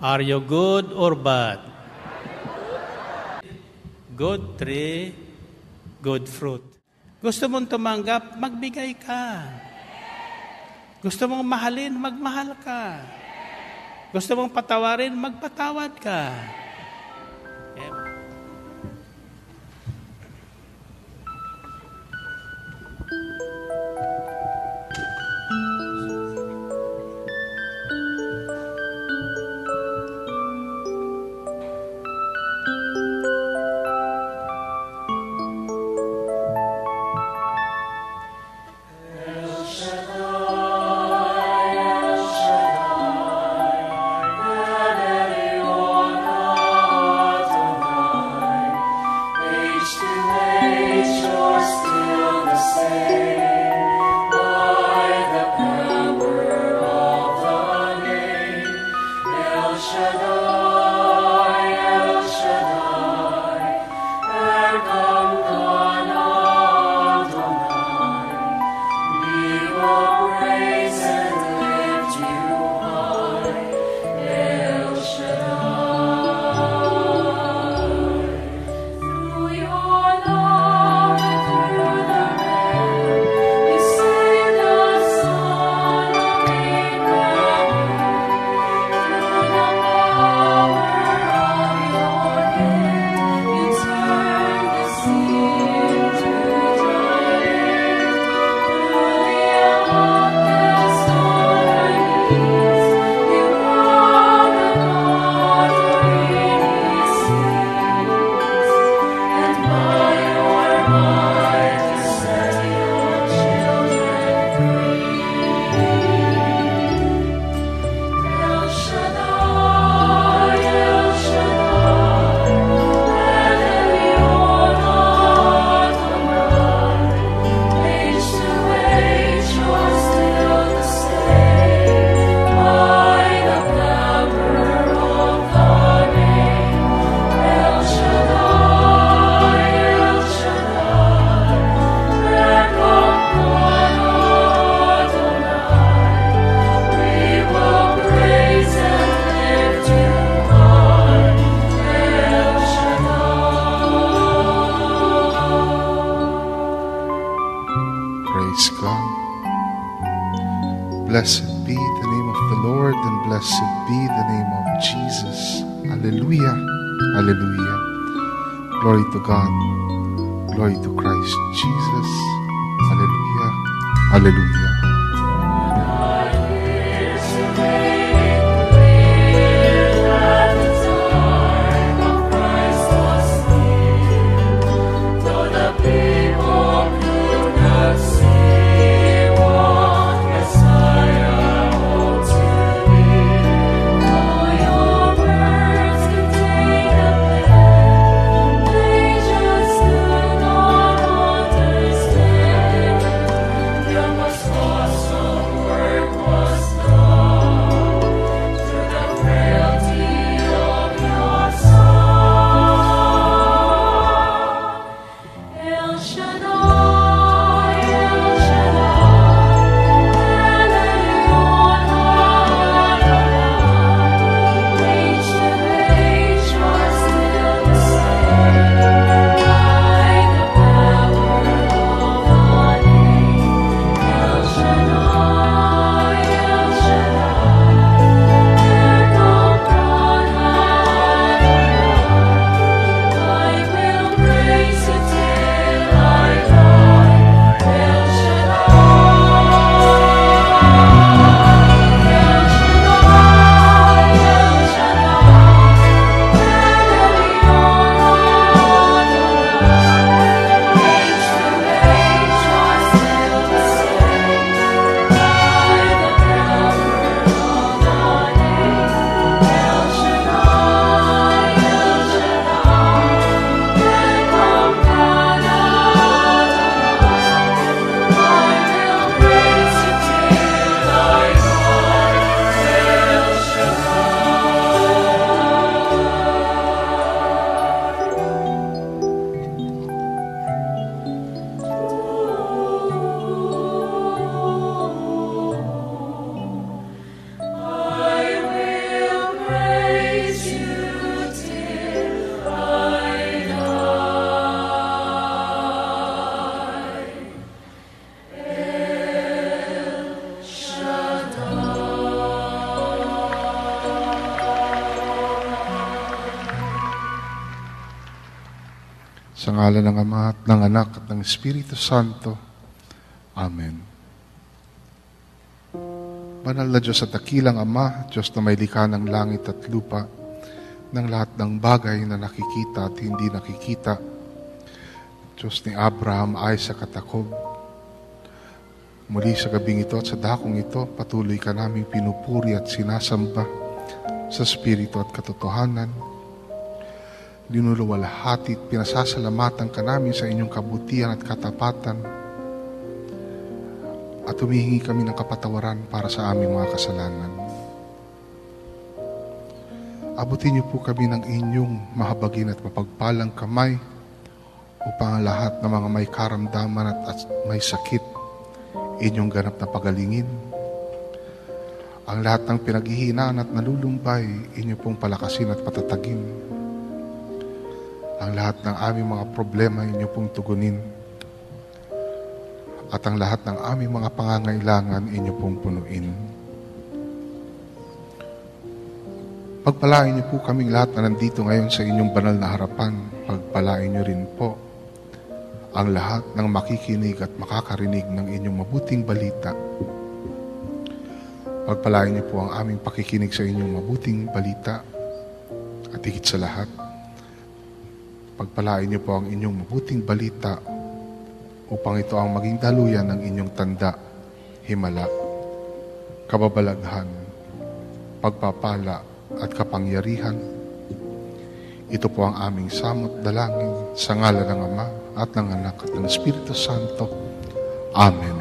Are you good or bad? Good tree, good fruit. Gusto mong tumanggap, magbigay ka. Gusto mong mahalin, magmahal ka. Gusto mong patawarin, magpatawad ka. Blessed be the name of the Lord, and blessed be the name of Jesus. Hallelujah. Hallelujah. Glory to God. Glory to Christ Jesus. Hallelujah. Hallelujah. Must Sa ngalan ng Ama at ng Anak at ng Espiritu Santo. Amen. Banal na Diyos at dakilang Ama, Diyos na may likha ng langit at lupa, ng lahat ng bagay na nakikita at hindi nakikita, Diyos ni Abraham, Isaac at Jacob, muli sa gabing ito at sa dakong ito, patuloy ka naming pinupuri at sinasamba sa Espiritu at katotohanan. Linuluwalhati at pinasasalamatan ka namin sa inyong kabutihan at katapatan at humihingi kami ng kapatawaran para sa aming mga kasalanan. Abutin niyo po kami ng inyong mahabagin at mapagpalang kamay upang ang lahat ng mga may karamdaman at may sakit inyong ganap na pagalingin. Ang lahat ng pinaghihinaan at nalulumbay inyo pong palakasin at patatagin. Ang lahat ng aming mga problema inyo pong tugunin. At ang lahat ng aming mga pangangailangan inyo pong punuin. Pagpalain niyo po kaming lahat na nandito ngayon sa inyong banal na harapan. Pagpalain niyo rin po ang lahat ng makikinig at makakarinig ng inyong mabuting balita. Pagpalain niyo po ang aming pakikinig sa inyong mabuting balita. At higit sa lahat, pagpalain niyo po ang inyong mabuting balita upang ito ang maging daluyan ng inyong tanda, himala, kababalaghan, pagpapala at kapangyarihan. Ito po ang aming samot dalangin sa ngalan ng Ama at ng Anak at ng Espiritu Santo. Amen.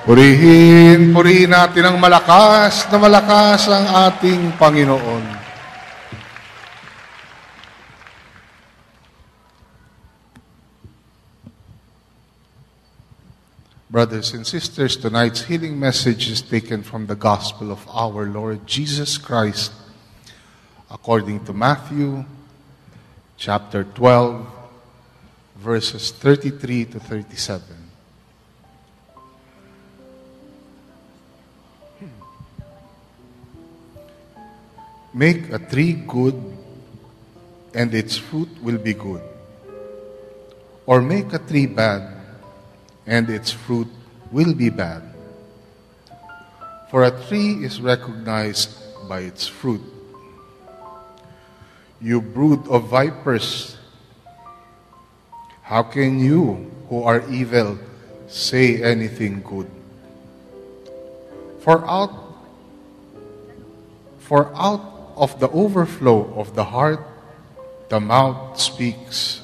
Purihin natin ang malakas ang ating Panginoon. Brothers and sisters, tonight's healing message is taken from the Gospel of our Lord Jesus Christ, according to Matthew, chapter 12, verses 33 to 37. Make a tree good, and its fruit will be good. Or make a tree bad, and its fruit will be bad. For a tree is recognized by its fruit. You brood of vipers, how can you who are evil say anything good? For out of the overflow of the heart, the mouth speaks.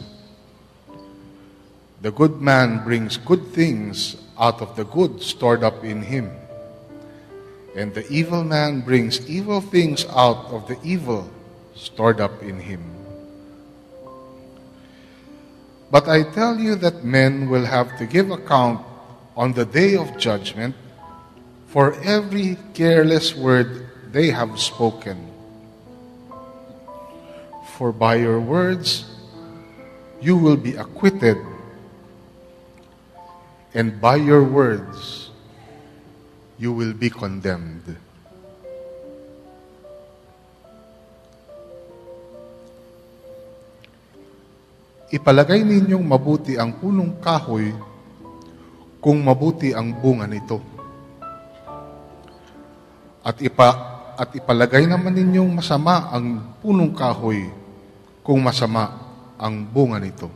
The good man brings good things out of the good stored up in him, and the evil man brings evil things out of the evil stored up in him. But I tell you that men will have to give account on the day of judgment for every careless word they have spoken. For by your words you will be acquitted, and by your words you will be condemned. Ipalagay ninyong mabuti ang punong kahoy kung mabuti ang bunga nito. At ipalagay naman ninyong masama ang punong kahoy kung masama ang bunga nito.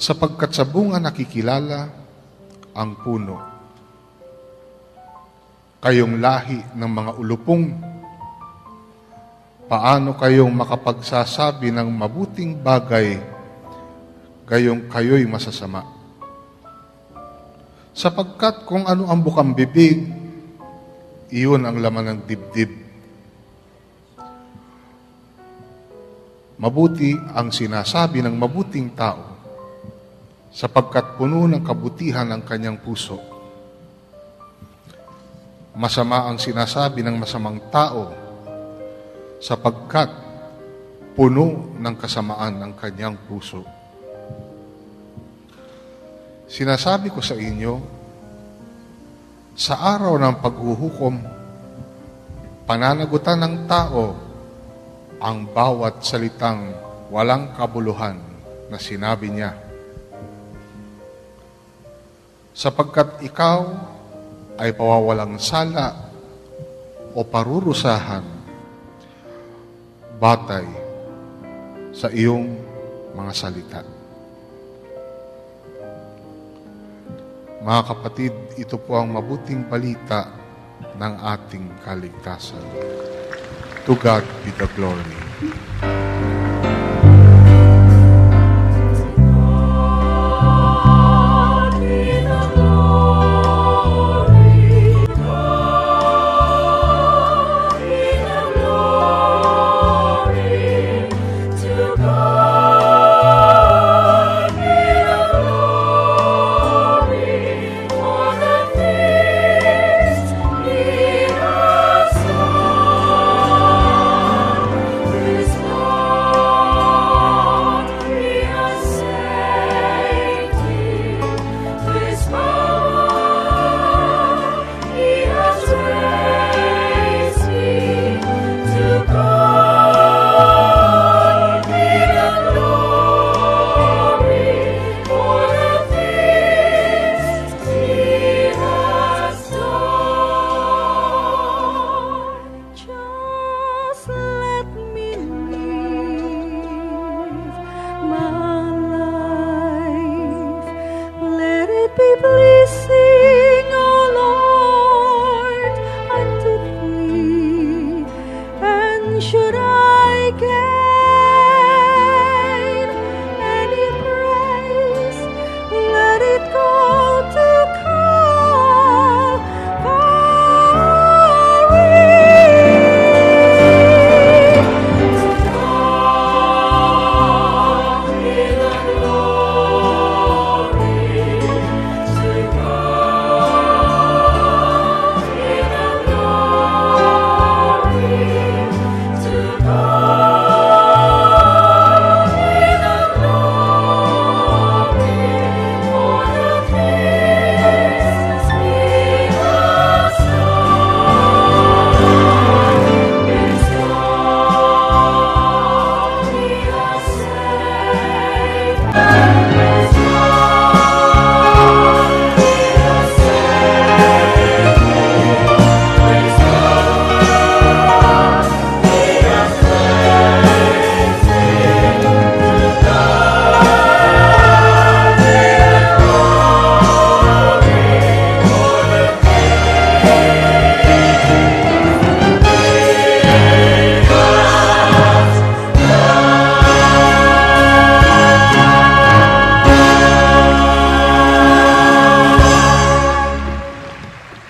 Sapagkat sa bunga nakikilala ang puno. Kayong lahi ng mga ulupong, paano kayong makapagsasabi ng mabuting bagay gayong kayo'y masasama? Sapagkat kung ano ang bukang bibig, iyon ang laman ng dibdib. Mabuti ang sinasabi ng mabuting tao, sapagkat puno ng kabutihan ang kanyang puso. Masama ang sinasabi ng masamang tao, sapagkat puno ng kasamaan ang kanyang puso. Sinasabi ko sa inyo, sa araw ng paghuhukom, pananagutan ng tao ang bawat salitang walang kabuluhan na sinabi niya. Sapagkat ikaw ay pawawalang sala o parurusahan batay sa iyong mga salita. Mga kapatid, ito po ang mabuting balita ng ating kaligtasan. To God be the glory. Lord.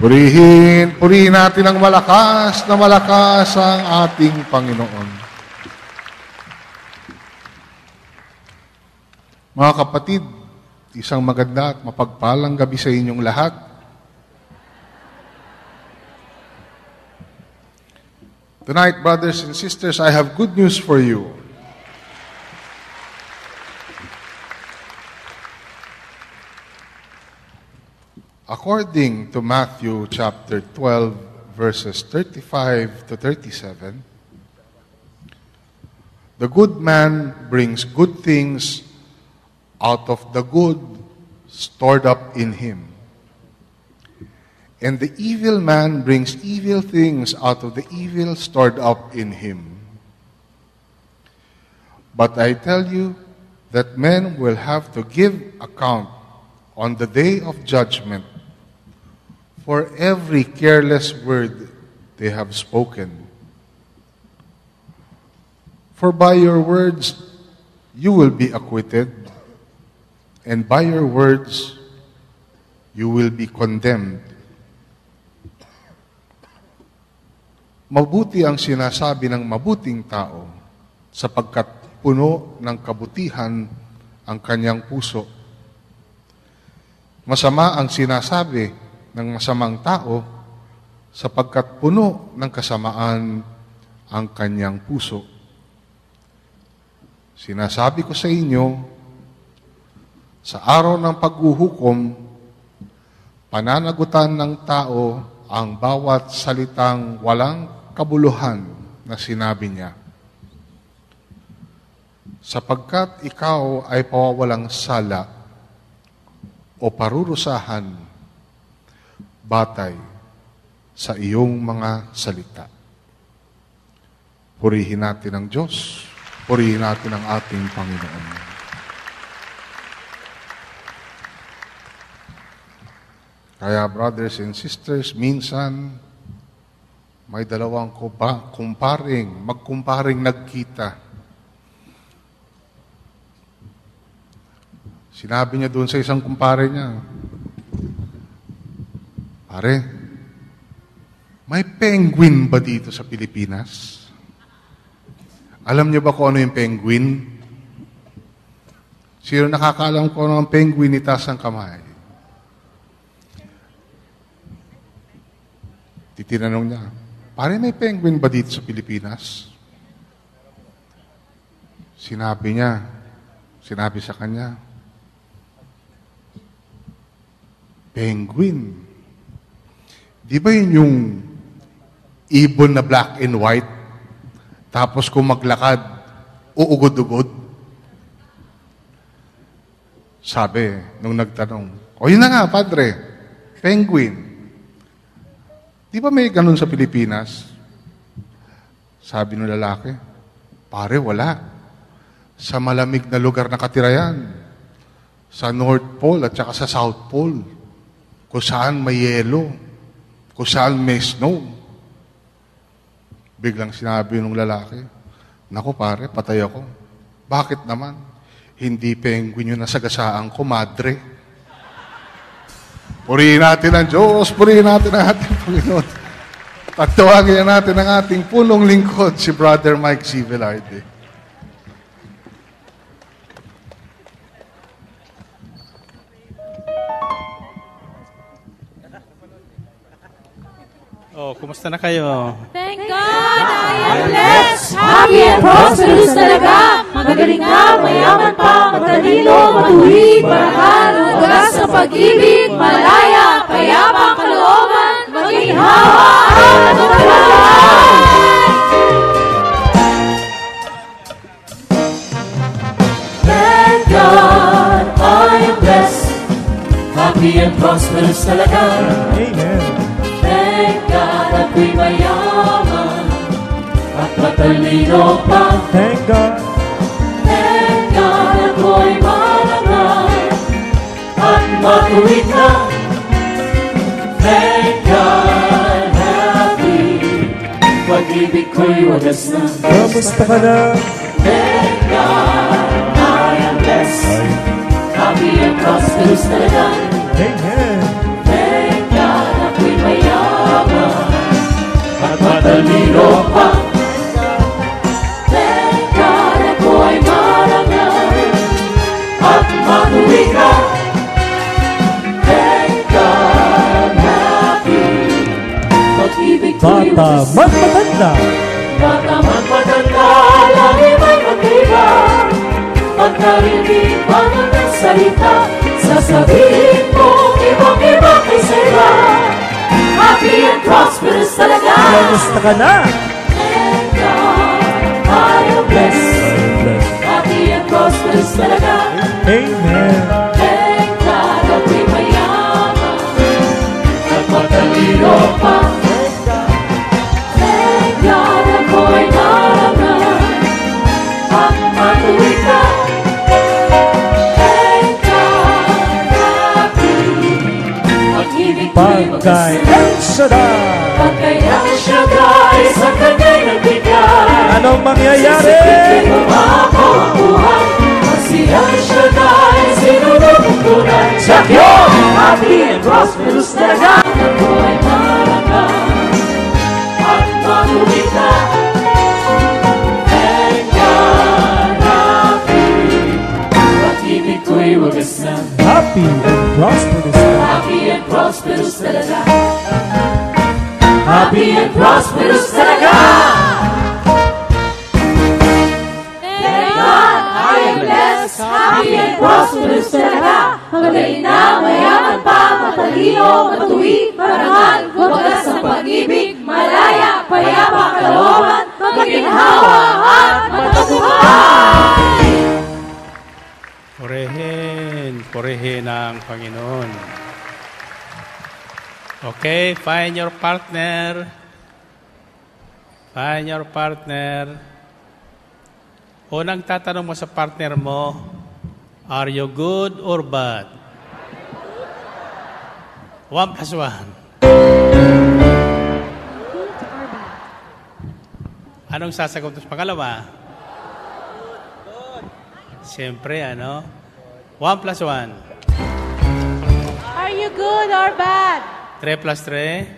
Purihin natin ng malakas na malakas ang ating Panginoon. Mga kapatid, isang maganda at mapagpalang gabi sa inyong lahat. Tonight, brothers and sisters, I have good news for you. According to Matthew chapter 12, verses 35 to 37, the good man brings good things out of the good stored up in him. And the evil man brings evil things out of the evil stored up in him. But I tell you that men will have to give account on the day of judgment for every careless word they have spoken. For by your words you will be acquitted, and by your words you will be condemned. Mabuti ang sinasabi ng mabuting tao, sapagkat puno ng kabutihan ang kanyang puso. Masama ang sinasabi ng masamang tao, sapagkat puno ng kasamaan ang kanyang puso. Sinasabi ko sa inyo, sa araw ng paghuhukom, pananagutan ng tao ang bawat salitang walang kabuluhan na sinabi niya. Sapagkat ikaw ay pawawalang sala o parurusahan batay sa iyong mga salita. Purihin natin ang Diyos. Purihin natin ang ating Panginoon. Kaya brothers and sisters, minsan may dalawang magkumparing nagkita. Sinabi niya doon sa isang kumpare niya, pare, may penguin ba dito sa Pilipinas? Alam niyo ba kung ano yung penguin? Sino nakakaalam kung ano ang penguin? Itaas ang kamay. Titinanong niya, pare, may penguin ba dito sa Pilipinas? Sinabi sa kanya, penguin. Di ba yun yung ibon na black and white? Tapos kung maglakad, uugod-ugod? Sabi, nung nagtanong, o yun na nga, padre, penguin. Di ba may ganun sa Pilipinas? Sabi ng lalaki, pare, wala. Sa malamig na lugar nakatira yan. Sa North Pole at saka sa South Pole. Kung saan may yelo. Kung saan may snow. Biglang sinabi ng lalaki, naku pare, patay ako. Bakit naman? Hindi penguin yung nasagasaan ko, madre. Purihin natin ang Diyos, purihin natin ang ating Panginoon. Pagtawagin natin ang ating punong lingkod, si Brother Mike C. Velarde. Oh, kumusta na kayo? Thank God, I am blessed, happy and prosperous talaga. Magaling ka, mayaman pa, matalino, matuwid, marangal, ugas sa pag-ibig, malaya, payapang kalooban, maginhawa at matagal. Thank God, I am blessed, happy and prosperous talaga. Amen. Thank God ako'y mayaman at matalino pa. Thank God. Thank God ako'y marangal at matuwid na. Thank God happy, pag-ibig ko'y wagas na. Kamusta ka na? Thank God I am blessed, happy and prosperous talaga. Amen. Thank God ako'y mayaman Bata magpatanda. Bata magpatanda, lagi may magkaiba. Pagkarinig man ang salita, sasabihin mo ibang-iba kaysa iba. Happy and prosperous talaga. Kamusta ka na? Thank God, I am blessed. Happy and prosperous talaga. Amen. Thank God, ako'y mayaman at matalino pa. Thank God, ako'y marangal at matuwid ka. Thank God, happy. Pag-ibig ko'y Pagkay magkasal. El Shaddai. Pagkay ang Shaddai sa kanya'y nagbigay. Anong mangyayari? Mapapabuhay ang siyang Shaddai, sinunod-tunay sa Diyos. Happy and prosperous talaga. Ako'y marangal at matuwid ka. Thank God, happy. Pag-ibig ko'y wagas na. Happy and prosperous. Happy and prosperous talaga. Happy and prosperous talaga. Thank God, I am blessed. Happy and prosperous talaga. Magaling na, mayaman pa, matalino, matuwid, marangal, wagas ang pag-ibig, malaya, payapa, kalooban, maginhawa at matagumpay. Purihin ang Panginoon. Okay, find your partner. Find your partner. Unang tatanong mo sa partner mo, are you good or bad? 1 plus 1. Anong sasagot sa pangalawa? Siyempre, 1 plus 1. Are you good or bad? 3 plus 3.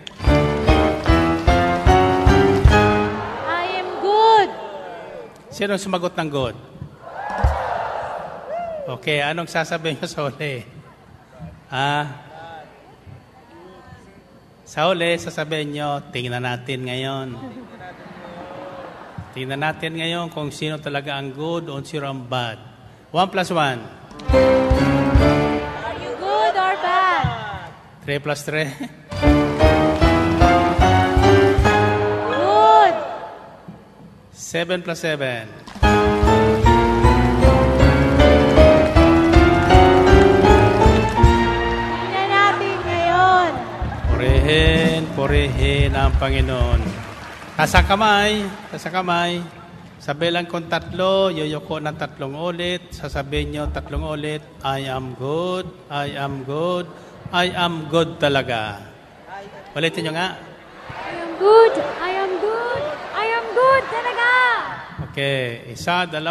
I am good. Sino sumagot ng good? Okay, anong sasabihin nyo sa huli? Sa huli, sasabihin nyo, tingnan natin ngayon. Tingnan natin ngayon kung sino talaga ang good o sino ang bad. 1 plus 1. Are you good or bad? 3 plus 3. Good. 7 plus 7. Tingnan natin ngayon. Purihin ang Panginoon. Nasa kamay. Sabilang kong 3, yuyuko ng 3 ulit. Sasabihin nyo 3 ulit, I am good, I am good, I am good talaga. Ulitin nyo nga. I am good. I am good. I am good talaga. Okay, 1, 2, 3.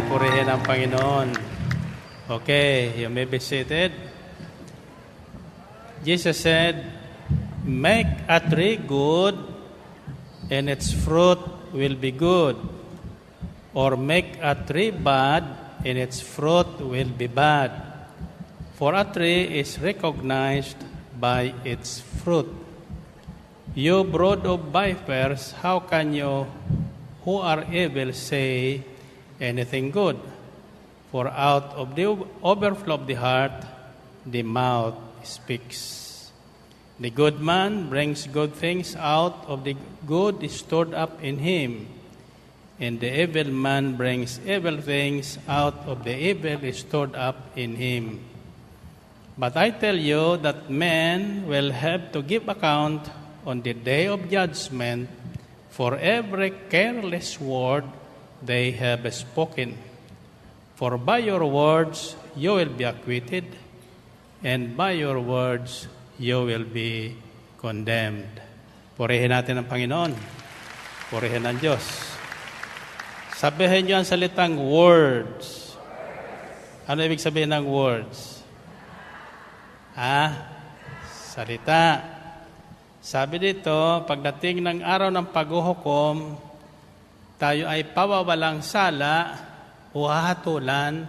Purihin ang Panginoon. Okay, you may be seated. Jesus said, make a tree good, and its fruit will be good. Or make a tree bad, and its fruit will be bad. For a tree is recognized by its fruit. You brood of vipers, how can you, who are evil, say anything good? For out of the overflow of the heart, the mouth speaks. The good man brings good things out of the good stored up in him, and the evil man brings evil things out of the evil stored up in him. But I tell you that men will have to give account on the day of judgment for every careless word they have spoken. For by your words you will be acquitted, and by your words you will be condemned. Purihin natin ang Panginoon. Purihin ang Diyos. Sabihin niyo ang salitang words. Ano ibig sabihin ng words? Salita. Sabi dito, pagdating ng araw ng paghuhukom, tayo ay pawawalang sala o hahatulan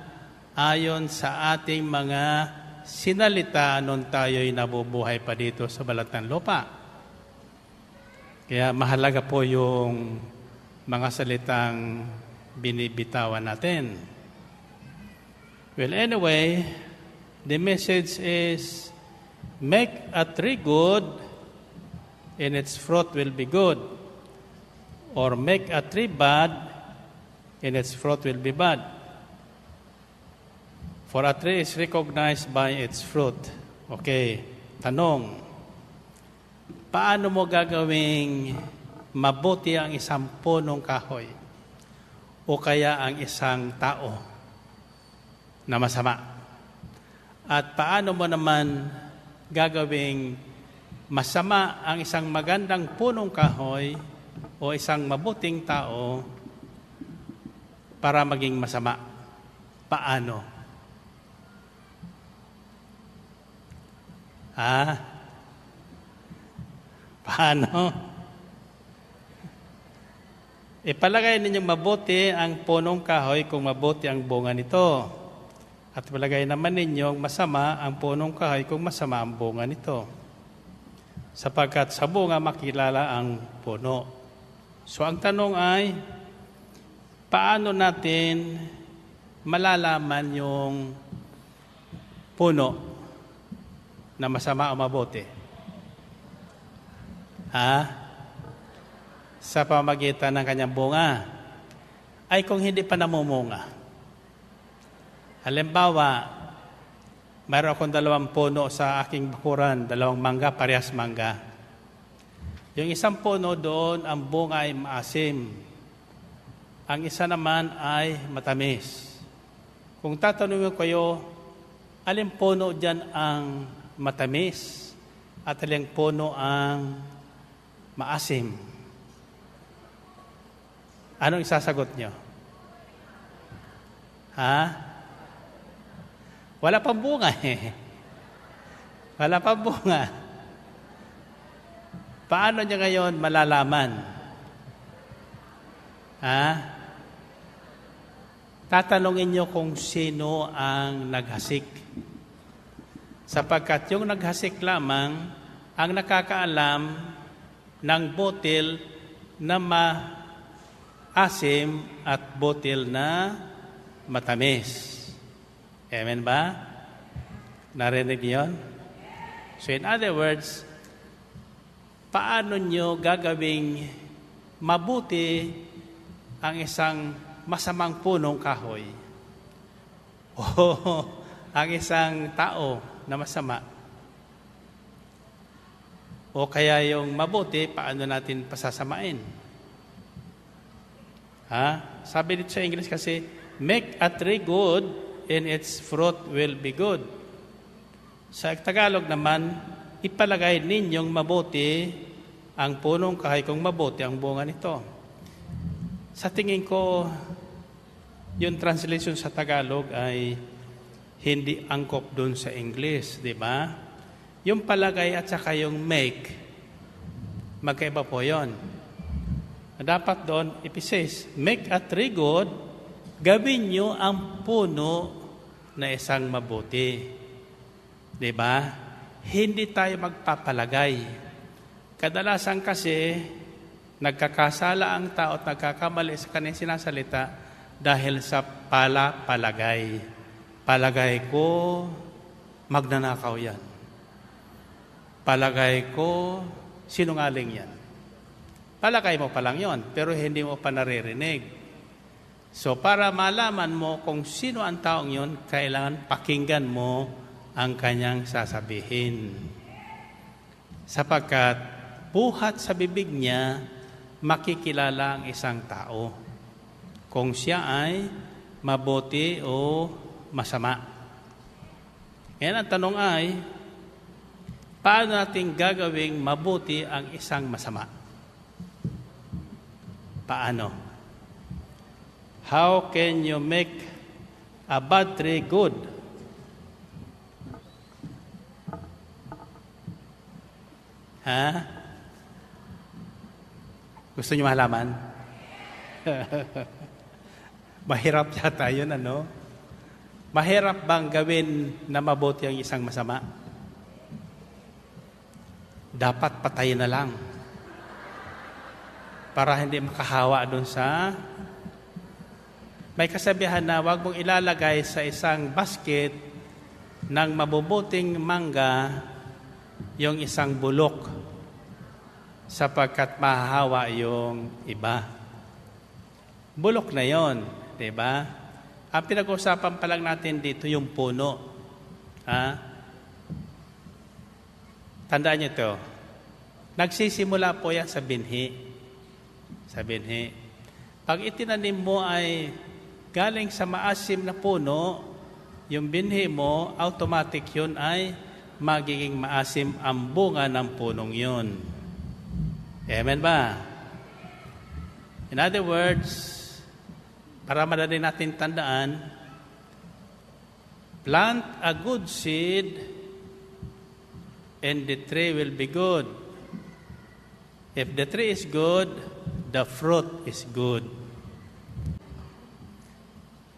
ayon sa ating mga sinalita nung tayo'y nabubuhay pa dito sa balat ng lupa. Kaya mahalaga po yung mga salitang binibitawan natin. Well, anyway, the message is, make a tree good, and its fruit will be good. Or make a tree bad, and its fruit will be bad. For a tree is recognized by its fruit. Okay, tanong, paano mo gagawing mabuti ang isang punong kahoy o kaya ang isang tao na masama? At paano mo naman gagawing masama ang isang magandang punong kahoy o isang mabuting tao para maging masama? Paano? Paano? Ipalagay ninyong mabuti ang punong kahoy kung mabuti ang bunga nito. At palagay naman ninyong masama ang punong kahoy kung masama ang bunga nito. Sapagkat sa bunga makilala ang puno. So ang tanong ay, paano natin malalaman yung puno na masama o mabuti? Sa pamagitan ng kanyang bunga. Ay kung hindi pa namumunga. Halimbawa, mayroon akong 2 puno sa aking bakuran, 2 mangga, parehas mangga. Yung isang puno doon, ang bunga ay maasim. Ang isa naman ay matamis. Kung tatanungin ko kayo, alin puno dyan ang matamis at alin puno ang maasim? Anong isasagot nyo? Wala pang bunga eh. Wala pang bunga. Paano nyo ngayon malalaman? Tatanungin nyo kung sino ang naghasik. Sapagkat yung naghasik lamang ang nakakaalam ng botil na maasim at botil na matamis. Amen ba? Narinig niyo? So in other words, paano nyo gagawing mabuti ang isang masamang punong kahoy o ang isang tao na masama? O kaya yung mabuti, paano natin pasasamain? Sabi dito sa English kasi, make a tree good and its fruit will be good. Sa Tagalog naman, ipalagay ninyong mabuti ang punong kahoy kung mabuti ang bunga nito. Sa tingin ko, yung translation sa Tagalog ay hindi angkop doon sa English, di ba? Yung palagay at saka yung make, magkaiba po yun. Dapat doon, says, make a tree good, gawin nyo ang puno na isang mabuti. Diba? Hindi tayo magpapalagay. Kadalasan kasi, nagkakasala ang tao at nagkakamali sa kanyang sinasalita dahil sa palagay. Palagay ko, magnanakaw yan. Palagay ko, sinungaling yan. Palagay mo pa lang yon, pero hindi mo pa naririnig. So para malaman mo kung sino ang taong yon, kailangan pakinggan mo ang kanyang sasabihin. Sapagkat buhat sa bibig niya, makikilala ang isang tao kung siya ay mabuti o masama. Ngayon ang tanong ay, paano natin gagawing mabuti ang isang masama? Paano? How can you make a bad tree good? Gusto niyo malaman? Mahirap yata yun, ano? Mahirap bang gawin na mabuti ang isang masama? Dapat patayin na lang. Para hindi makahawa doon sa... May kasabihan na huwag mong ilalagay sa isang basket ng mabubuting mangga yung isang bulok sapagkat mahahawa yung iba. Bulok na yon, di ba? Ang pinag-usapan pa lang natin dito yung puno. Tandaan niyo ito. Nagsisimula po yan sa binhi. Sa binhi. Pag itinanim mo ay galing sa maasim na puno, yung binhi mo, automatic yun ay magiging maasim ang bunga ng punong yun. Amen ba? In other words, para madali natin tandaan, plant a good seed and the tree will be good. If the tree is good, the fruit is good.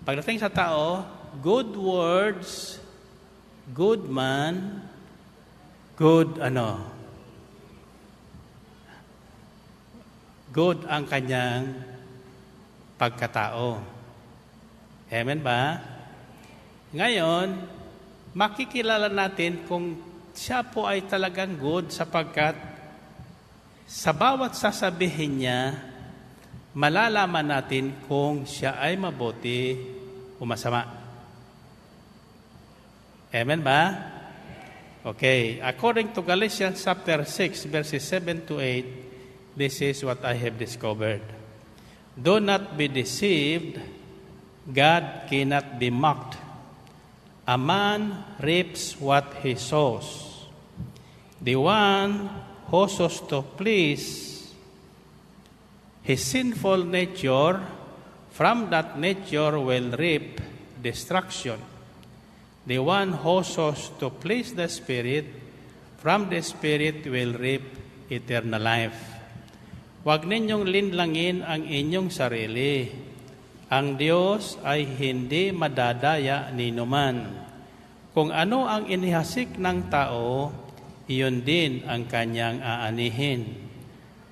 Pagdating sa tao, good words, good man, good good ang kanyang pagkatao. Amen ba? Ngayon, makikilala natin kung siya po ay talagang good sapagkat sa bawat sasabihin niya, malalaman natin kung siya ay mabuti o masama. Amen ba? Okay. According to Galatians chapter 6, verses 7 to 8, this is what I have discovered. Do not be deceived. God cannot be mocked. A man reaps what he sows. The one who sows to please his sinful nature, from that nature will reap destruction. The one who sows to please the Spirit, from the Spirit will reap eternal life. Huwag ninyong linlangin ang inyong sarili. Ang Diyos ay hindi madadaya ni numan. Kung ano ang inihasik ng tao, iyon din ang kanyang aanihin.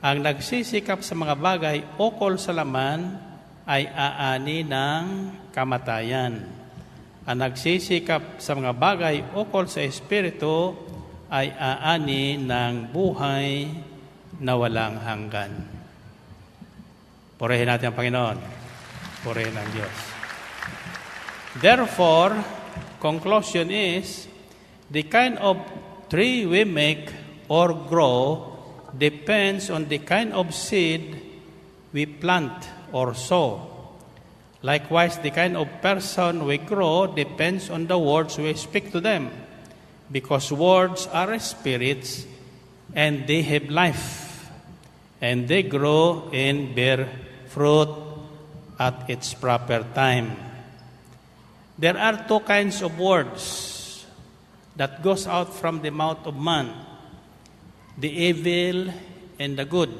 Ang nagsisikap sa mga bagay ukol sa laman ay aani ng kamatayan. Ang nagsisikap sa mga bagay ukol sa Espiritu ay aani ng buhay na walang hanggan. Purihin natin ang Panginoon. Purihin ang Diyos. Therefore, conclusion is, the kind of tree we make or grow depends on the kind of seed we plant or sow. Likewise, the kind of person we grow depends on the words we speak to them, because words are spirits and they have life, and they grow and bear fruit at its proper time. There are two kinds of words that goes out from the mouth of man, the evil and the good.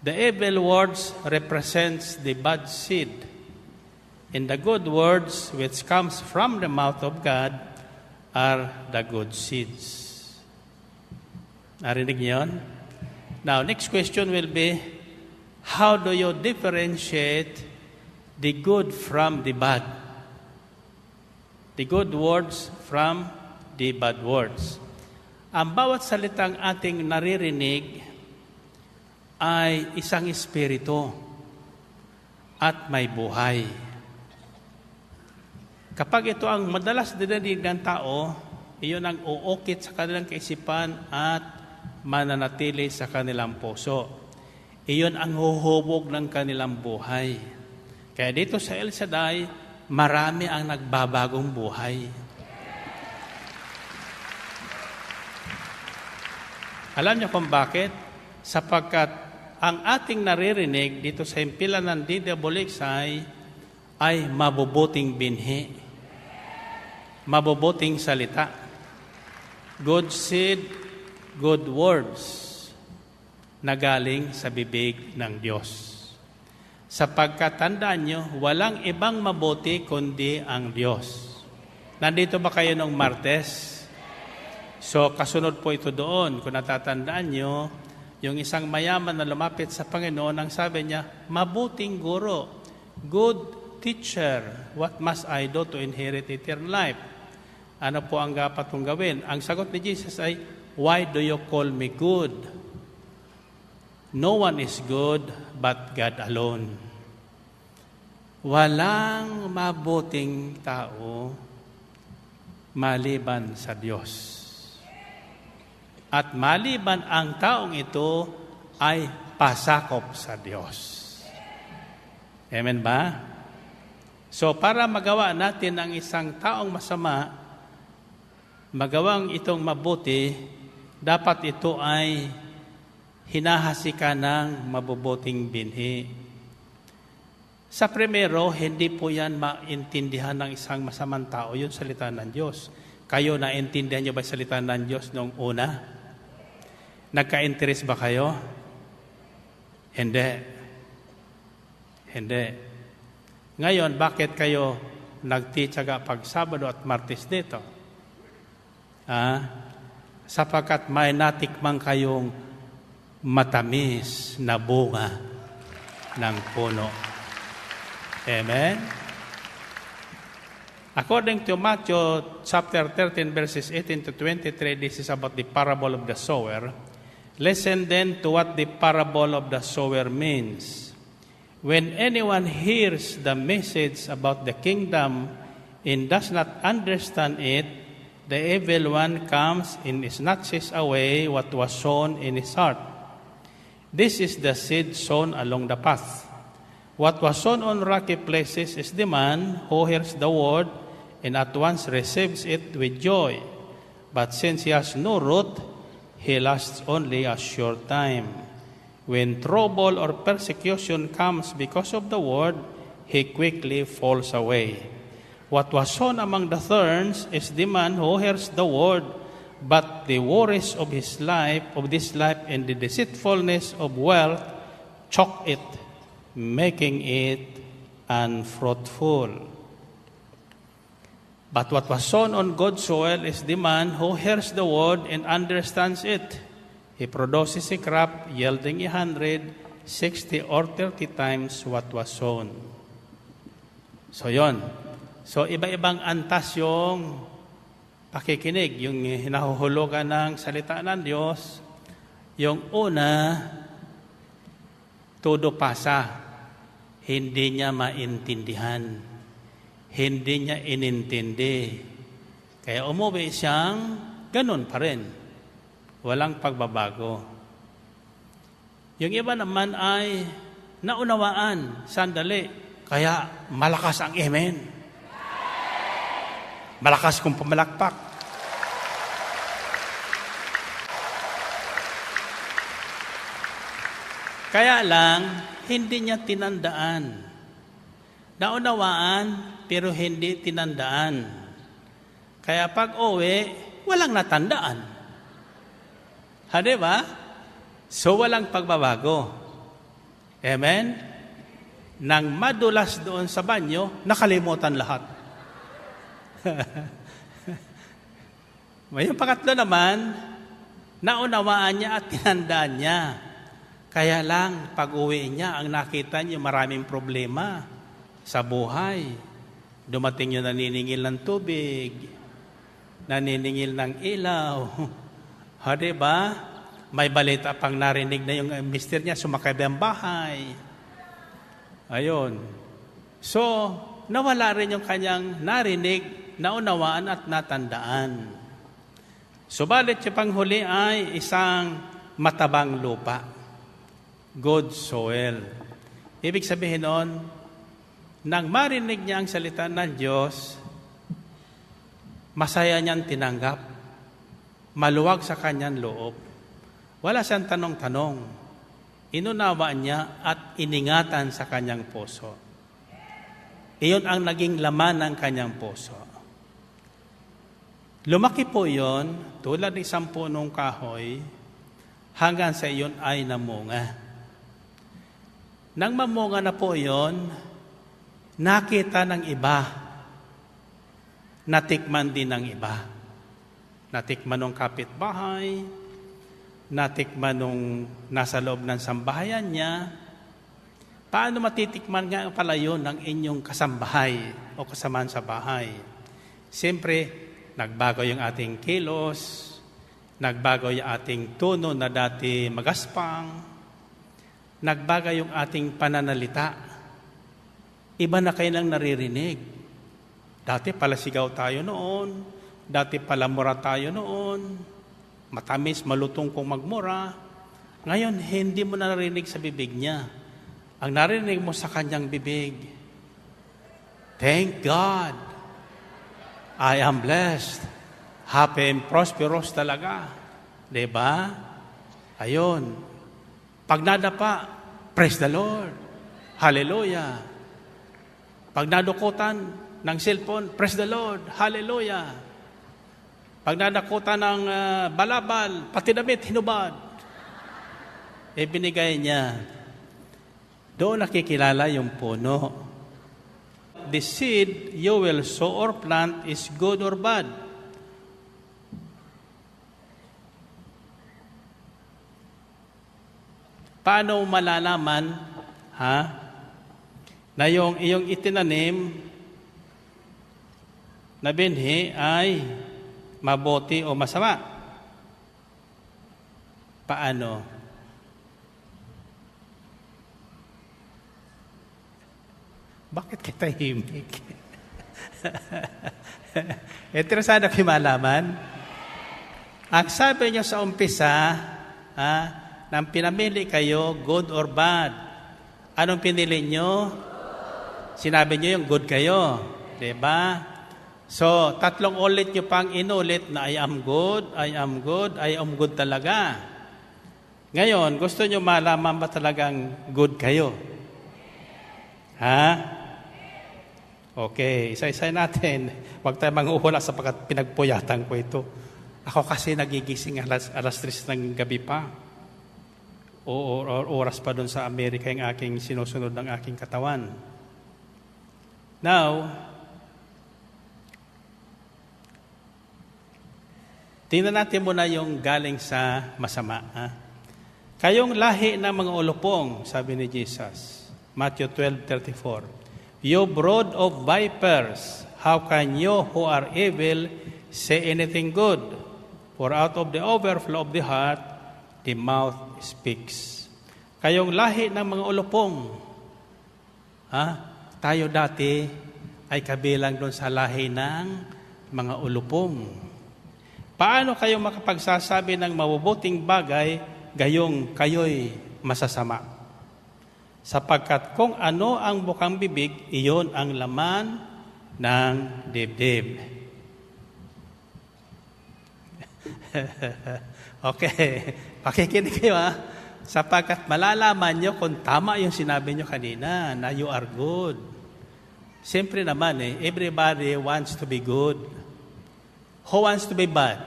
The evil words represents the bad seed, and the good words which comes from the mouth of God are the good seeds. Narinig niyo yun? Now, next question will be, how do you differentiate the good from the bad? The good words from the bad words. Ang bawat salitang ating naririnig ay isang espiritu at may buhay. Kapag ito ang madalas dinidig ng tao, iyon ang uukit sa kanilang kaisipan at mananatili sa kanilang puso. Iyon ang huhubog ng kanilang buhay. Kaya dito sa El Shaddai, marami ang nagbabagong buhay. Alam niyo kung bakit? Sapagkat ang ating naririnig dito sa himpilan ng DWXI ay mabubuting binhi. Mabubuting salita. Good seed, good words na galing sa bibig ng Diyos. Sapagkat tandaan nyo, walang ibang mabuti kundi ang Diyos. Nandito ba kayo nung Martes? So, kasunod po ito doon. Kung natatandaan nyo, yung isang mayaman na lumapit sa Panginoon, ang sabi niya, mabuting guro, good teacher, what must I do to inherit eternal life? Ano po ang dapat kong gawin? Ang sagot ni Jesus ay, why do you call me good? No one is good but God alone. Walang mabuting tao maliban sa Diyos. At maliban ang taong ito ay pasakop sa Diyos. Amen ba? So para magawa natin ang isang taong masama, magawang itong mabuti, dapat ito ay hinahasika ng mabubuting binhi. Sa primero, hindi po yan maintindihan ng isang masamang tao, yung salita ng Diyos. Kayo, naintindihan nyo ba yung salita ng Diyos noong una? Nagka-interest ba kayo? Hindi. Hindi. Ngayon, bakit kayo nagtitsaga pag Sabado at Martes dito? Sapagkat may natikmang kayong matamis na bunga ng puno. Amen? According to Matthew chapter 13 verses 18 to 23, this is about the parable of the sower. Listen then to what the parable of the sower means. When anyone hears the message about the kingdom and does not understand it, the evil one comes and snatches away what was sown in his heart. This is the seed sown along the path. What was sown on rocky places is the man who hears the word and at once receives it with joy. But since he has no root, he lasts only a short time. When trouble or persecution comes because of the word, he quickly falls away. What was sown among the thorns is the man who hears the word, but the worries of this life and the deceitfulness of wealth choke it, making it unfruitful. But what was sown on good soil is the man who hears the word and understands it. He produces a crop yielding 100, 60, or 30 times what was sown. So yon. So iba-ibang antas yung pakikinig, yung hinahuhulugan ng salita ng Diyos. Yung una, todo pasa, hindi niya maintindihan, hindi niya inintindi. Kaya umuwi siyang ganun pa rin, walang pagbabago. Yung iba naman ay naunawaan, sandali, kaya malakas ang amen. Malakas kong pumalakpak. Kaya lang, hindi niya tinandaan. Naunawaan, pero hindi tinandaan. Kaya pag uwi, walang natandaan. Diba? So, walang pagbabago. Amen? Nang madulas doon sa banyo, nakalimutan lahat. May pangatlo naman, naunawaan niya at tinandaan niya. Kaya lang, pag-uwi niya, ang nakita niya, maraming problema sa buhay. Dumating yung naniningil ng tubig, naniningil ng ilaw. Diba? May balita pang narinig na yung mister niya, sumakay ang bahay. Ayun. So, nawala rin yung kanyang narinig, naunawaan at natandaan. Subalit yung panghuli ay isang matabang lupa. Good soil. Ibig sabihin noon, nang marinig niya ang salita ng Diyos, masaya niyang tinanggap, maluwag sa kanyang loob. Wala siyang tanong-tanong. Inunawa niya at iningatan sa kanyang puso. Iyon ang naging laman ng kanyang puso. Lumaki po iyon, tulad ng isang punong kahoy, hanggang sa iyon ay namunga. Nang mamunga na po yon, nakita ng iba, natikman din ng iba. Natikman ng kapitbahay, natikman nung nasa loob ng sambahayan niya. Paano matitikman nga pala yun ng inyong kasambahay o kasamaan sa bahay? Siyempre, nagbago yung ating kilos, nagbago yung ating tono na dati magaspang, nagbago yung ating pananalita. Iba na kayo lang naririnig. Dati palasigaw tayo noon, dati palamura tayo noon, matamis, malutong kung magmura. Ngayon, hindi mo narinig sa bibig niya. Ang narinig mo sa kanyang bibig, thank God, I am blessed, happy and prosperous talaga. Diba? Ayun. Pag nadapa, praise the Lord. Hallelujah. Pag nadukutan ng cellphone, praise the Lord. Hallelujah. Pag nadakutan ng balabal, pati damit, hinubad. Binigay niya. Doon nakikilala yung puno. The seed you will sow or plant is good or bad. Paano malalaman, na yung iyong itinanim na binhi ay mabuti o masama? Paano? Bakit kita himik? Interesado kayo malaman? Ang sabi niyo sa umpisa, nang pinamili kayo, good or bad. Anong pinili nyo? Sinabi nyo yung good kayo. Diba? So, 3 ulit nyo pang inulit na I am good, I am good, I am good talaga. Ngayon, gusto nyo malaman ba talagang good kayo? Okay, isa-isa natin. Huwag tayo manghuhula sapagkat pinagpuyatan ko ito. Ako kasi nagigising alas 3 ng gabi pa. O oras pa doon sa Amerika yung aking sinusunod ng aking katawan. Now, tingnan natin muna yung galing sa masama. Kayong lahi ng mga ulupong, sabi ni Jesus, Matthew 12:34, you brood of vipers, how can you who are evil say anything good? For out of the overflow of the heart, the mouth speaks. Kayong lahi ng mga ulupong. Tayo dati ay kabilang doon sa lahi ng mga ulupong. Paano kayo makapagsasabi ng mabubuting bagay gayong kayo'y masasama? Sapagkat kung ano ang bukang bibig, iyon ang laman ng dibdib. Okay. Pakikinig kayo sapagkat malalaman nyo kung tama yung sinabi nyo kanina na you are good. Siyempre naman everybody wants to be good. Who wants to be bad?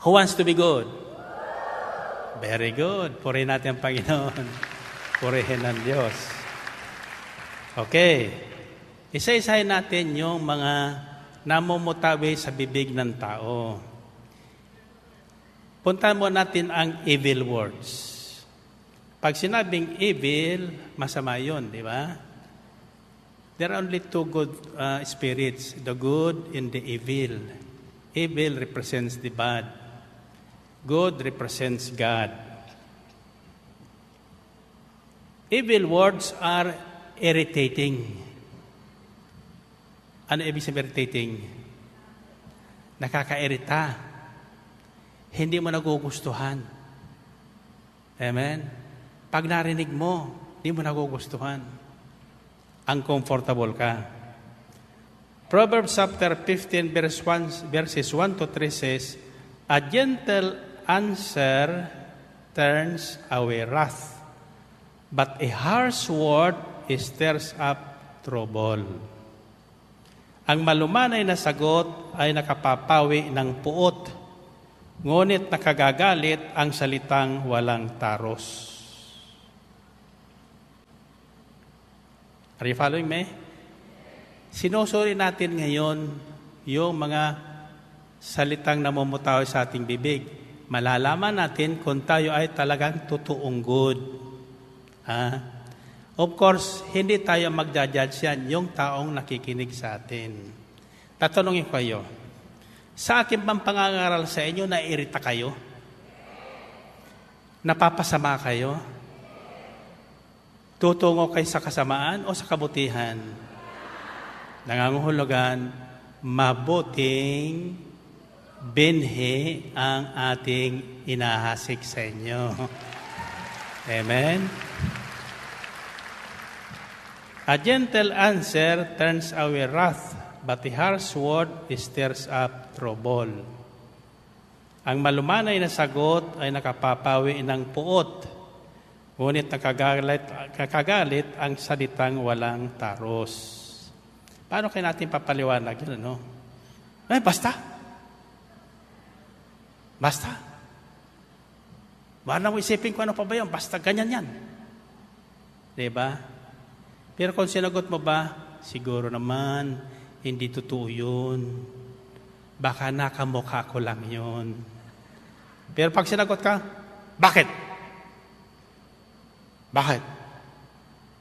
Who wants to be good? Very good. Purihin natin ang Panginoon. Purihin ng Diyos. Okay. Isa-isahin natin yung mga namumutawi sa bibig ng tao. Puntahan mo natin ang evil words. Pag sinabing evil, masama yun, di ba? There are only 2 good spirits, the good and the evil. Evil represents the bad. Good represents God. Evil words are irritating. Ano ibig sabihin irritating? Nakakairita. Hindi mo nagugustuhan. Amen? Pag narinig mo, hindi mo nagugustuhan. Uncomfortable ka. Proverbs chapter 15 verses 1 to 3 says, a gentle answer turns away wrath, but a harsh word stirs up trouble. Ang malumanay na sagot ay nakapapawi ng puot, ngunit nakagagalit ang salitang walang taros. Are you following me? Sinusuri natin ngayon yung mga salitang namumutaw sa ating bibig. Malalaman natin kung tayo ay talagang totoong good. Of course, hindi tayo magja-judge yan, yung taong nakikinig sa atin. Tatanungin ko kayo, sa akin bang pangangaral sa inyo, naiirita kayo? Napapasama kayo? Tutungo kayo sa kasamaan o sa kabutihan? Nangangahulugan, mabuting binhi ang ating inahasik sa inyo. Amen? A gentle answer turns away wrath, but a harsh word stirs up trouble. Ang malumanay na sagot ay nakapapawi ng puot, ngunit nakagalit ang salitang walang taros. Paano kaya natin papaliwanag yun, ano? Basta. Wala mo isipin ko ano pa ba yun? Basta ganyan yan. Diba? Pero kung sinagot mo ba, siguro naman, hindi totoo yun. Baka nakamukha ko lang yun. Pero pag sinagot ka, bakit?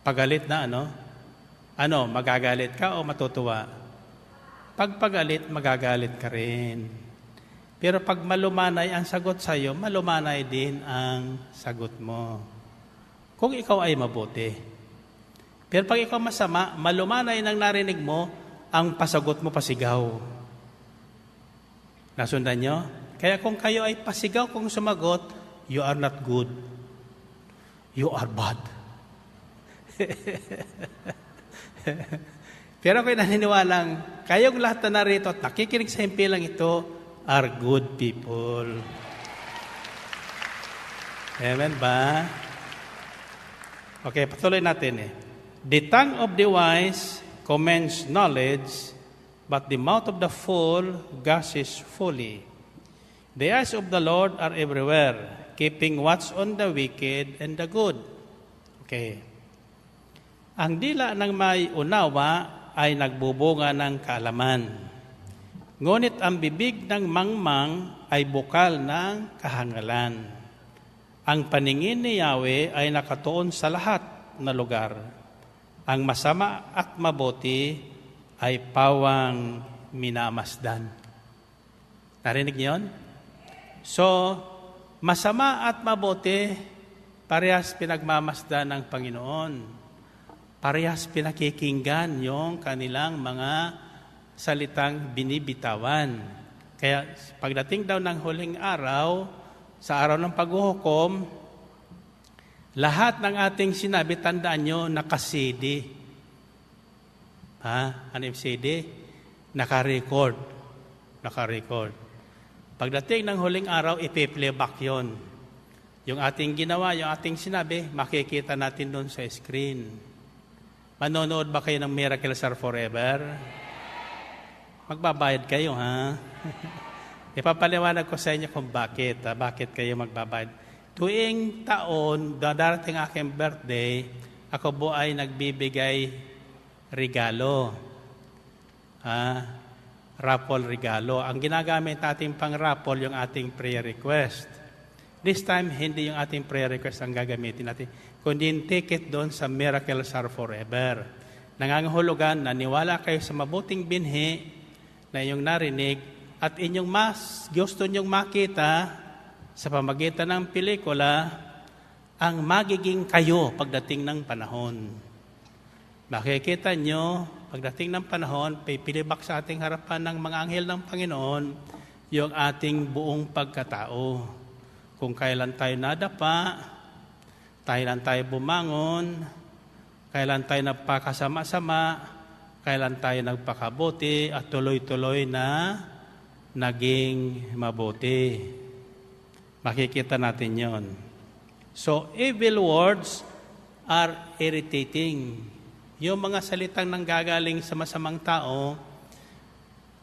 Pagalit na, ano? Magagalit ka o matutuwa? Pag pagalit, magagalit ka rin. Pero pag malumanay ang sagot sa iyo, malumanay din ang sagot mo. Kung ikaw ay mabuti. Pero pag ikaw masama, malumanay nang narinig mo, ang pasagot mo pasigaw. Nasundan nyo? Kaya kung kayo ay pasigaw kung sumagot, you are not good. You are bad. Pero kung naniniwalang, kayong lahat na narito at nakikinig sa himpilang ito, are good people. Amen ba? Okay, patuloy natin The tongue of the wise commends knowledge, but the mouth of the fool gushes folly. The eyes of the Lord are everywhere, keeping watch on the wicked and the good. Okay. Ang dila ng may unawa ay nagbubunga ng kaalaman. Ngunit ang bibig ng mangmang ay bukal ng kahangalan. Ang paningin ni Yahweh ay nakatuon sa lahat na lugar. Ang masama at mabuti ay pawang minamasdan. Narinig niyo yun? So, masama at mabuti, parehas pinagmamasdan ng Panginoon. Parehas pinakikinggan yung kanilang mga salitang binibitawan. Kaya pagdating daw ng huling araw, sa araw ng paghuhukom, lahat ng ating sinabi, tandaan nyo, naka-CD. Ano yung CD? Naka-record. Pagdating ng huling araw, ipi-playback yun. Yung ating ginawa, yung ating sinabi, makikita natin doon sa screen. Manonood ba kayo ng Miracles Are Forever? Magbabayad kayo, ha? Ipapaliwanag ko sa inyo kung bakit. Bakit kayo magbabayad? Tuwing taon, darating aking birthday, ako po ay nagbibigay regalo. Raffle regalo. Ang ginagamit natin pang raffle, yung ating prayer request. This time, hindi yung ating prayer request ang gagamitin natin, kundi yung ticket doon sa Miracles Are Forever. Nangangahulugan, naniwala kayo sa mabuting binhi na inyong narinig at inyong mas gusto nyong makita sa pamagitan ng pelikula ang magiging kayo pagdating ng panahon. Makikita nyo, pagdating ng panahon, pipilibak sa ating harapan ng mga anghel ng Panginoon yung ating buong pagkatao. Kung kailan tayo nadapa, kailan tayo bumangon, kailan tayo nagpakasama-sama, kailan tayo nagpakabuti, at tuloy-tuloy na naging mabuti. Makikita natin yon. So, evil words are irritating. Yung mga salitang nanggagaling sa masamang tao,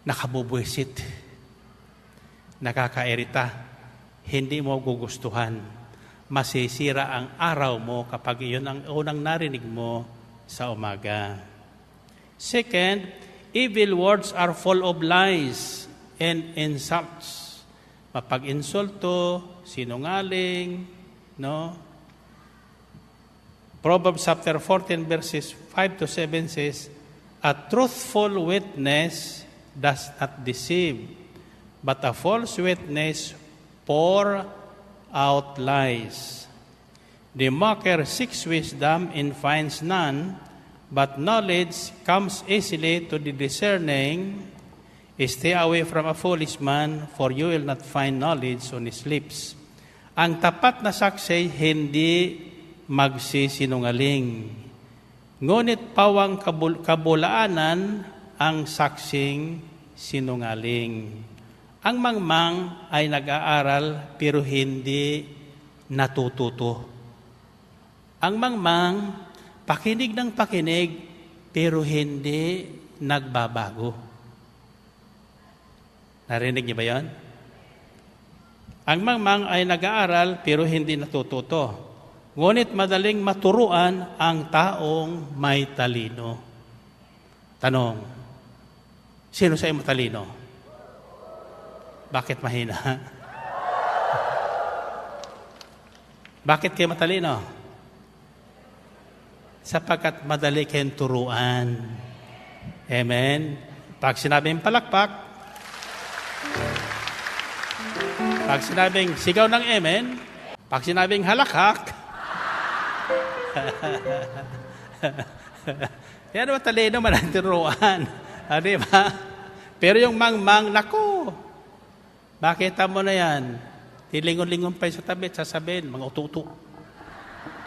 nakabubwisit, nakakairita, hindi mo gugustuhan. Masisira ang araw mo kapag iyon ang unang narinig mo sa umaga. Second, evil words are full of lies and insults. Mapag-insulto, sinungaling, no? Proverbs chapter 14 verses 5 to 7 says, a truthful witness does not deceive, but a false witness pour out lies. The mocker seeks wisdom and finds none, but knowledge comes easily to the discerning. Stay away from a foolish man, for you will not find knowledge on his lips. Ang tapat na saksi hindi magsisinungaling. Ngunit pawang kabulaanan ang saksing sinungaling. Ang mangmang ay nag-aaral pero hindi natututo. Ang mangmang, pakinig ng pakinig pero hindi nagbabago. Narinig niyo ba yan? Ang mangmang ay nag-aaral pero hindi natututo. Ngunit madaling maturuan ang taong may talino. Tanong, sino sa iyo matalino? Bakit mahina? Bakit kayo matalino? Sapagkat madali kayong turuan. Amen? Pag sinabing palakpak, pag sinabing sigaw ng amen, pag sinabing halakak, yan matalino man ang turuan. Di ba? Pero yung mangmang, naku, makita mo na yan. Tilingon-lingon pa sa tabi, sasabihin, mga ututo.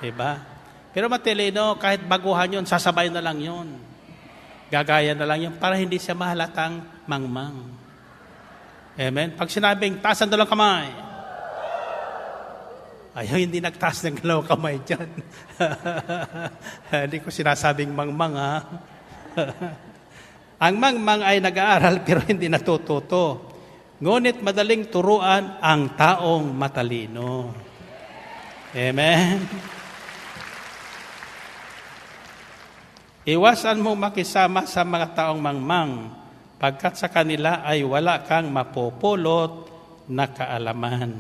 Di ba? Pero matalino, kahit baguhan yun, sasabay na lang yun. Gagaya na lang yun para hindi siya mahalatang mangmang. Amen? Pag sinabing, taasan dalawang kamay. Ayaw, hindi nagtaas ng dalawang kamay dyan. Hindi ko sinasabing mangmang, ha? Ang mangmang ay nag-aaral pero hindi natututo. Ngunit madaling turuan ang taong matalino. Amen? Iwasan mo makisama sa mga taong mangmang, pagkat sa kanila ay wala kang mapupulot na kaalaman.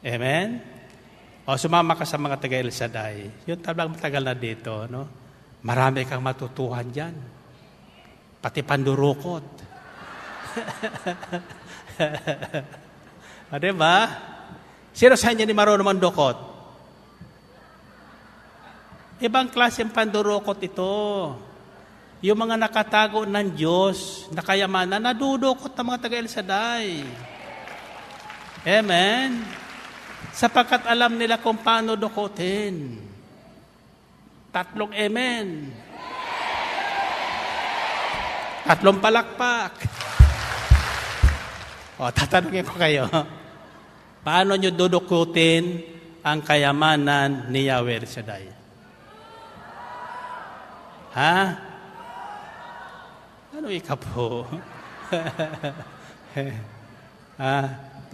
Amen? O sumama ka sa mga taga-El Shaddai. Yung tablang matagal na dito, no? Marami kang matutuhan dyan. Pati pandurukot. O, diba? Sino sa inyo ni marunong mandukot? Ibang klaseng pandurukot ito. Yung mga nakatago ng Diyos, na kayamanan, nadudukot ng mga taga-El Shaddai. Amen? Sapagkat alam nila kung paano dukutin. 3 amen. 3 palakpak. O, tatanungin ko kayo, paano nyo dudukutin ang kayamanan ni Yahweh Shaddai? Ha? Ano ika po?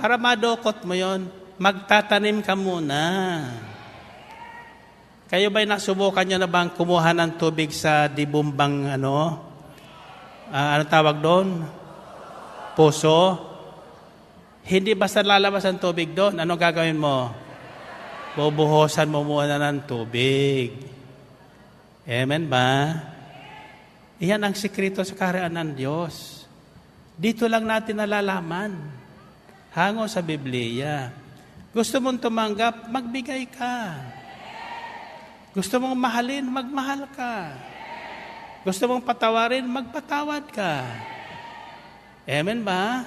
Para madukot mo yon, magtatanim ka muna. Kayo ba'y nasubukan nyo na bang kumuha ng tubig sa dibumbang ano tawag doon? Puso? Hindi basta lalabas ang tubig doon. Ano gagawin mo? Bubuhosan mo muna ng tubig. Amen ba? Iyan ang sikreto sa kaharian ng Diyos. Dito lang natin nalalaman. Hango sa Biblia. Gusto mong tumanggap, magbigay ka. Gusto mong mahalin, magmahal ka. Gusto mong patawarin, magpatawad ka. Amen ba?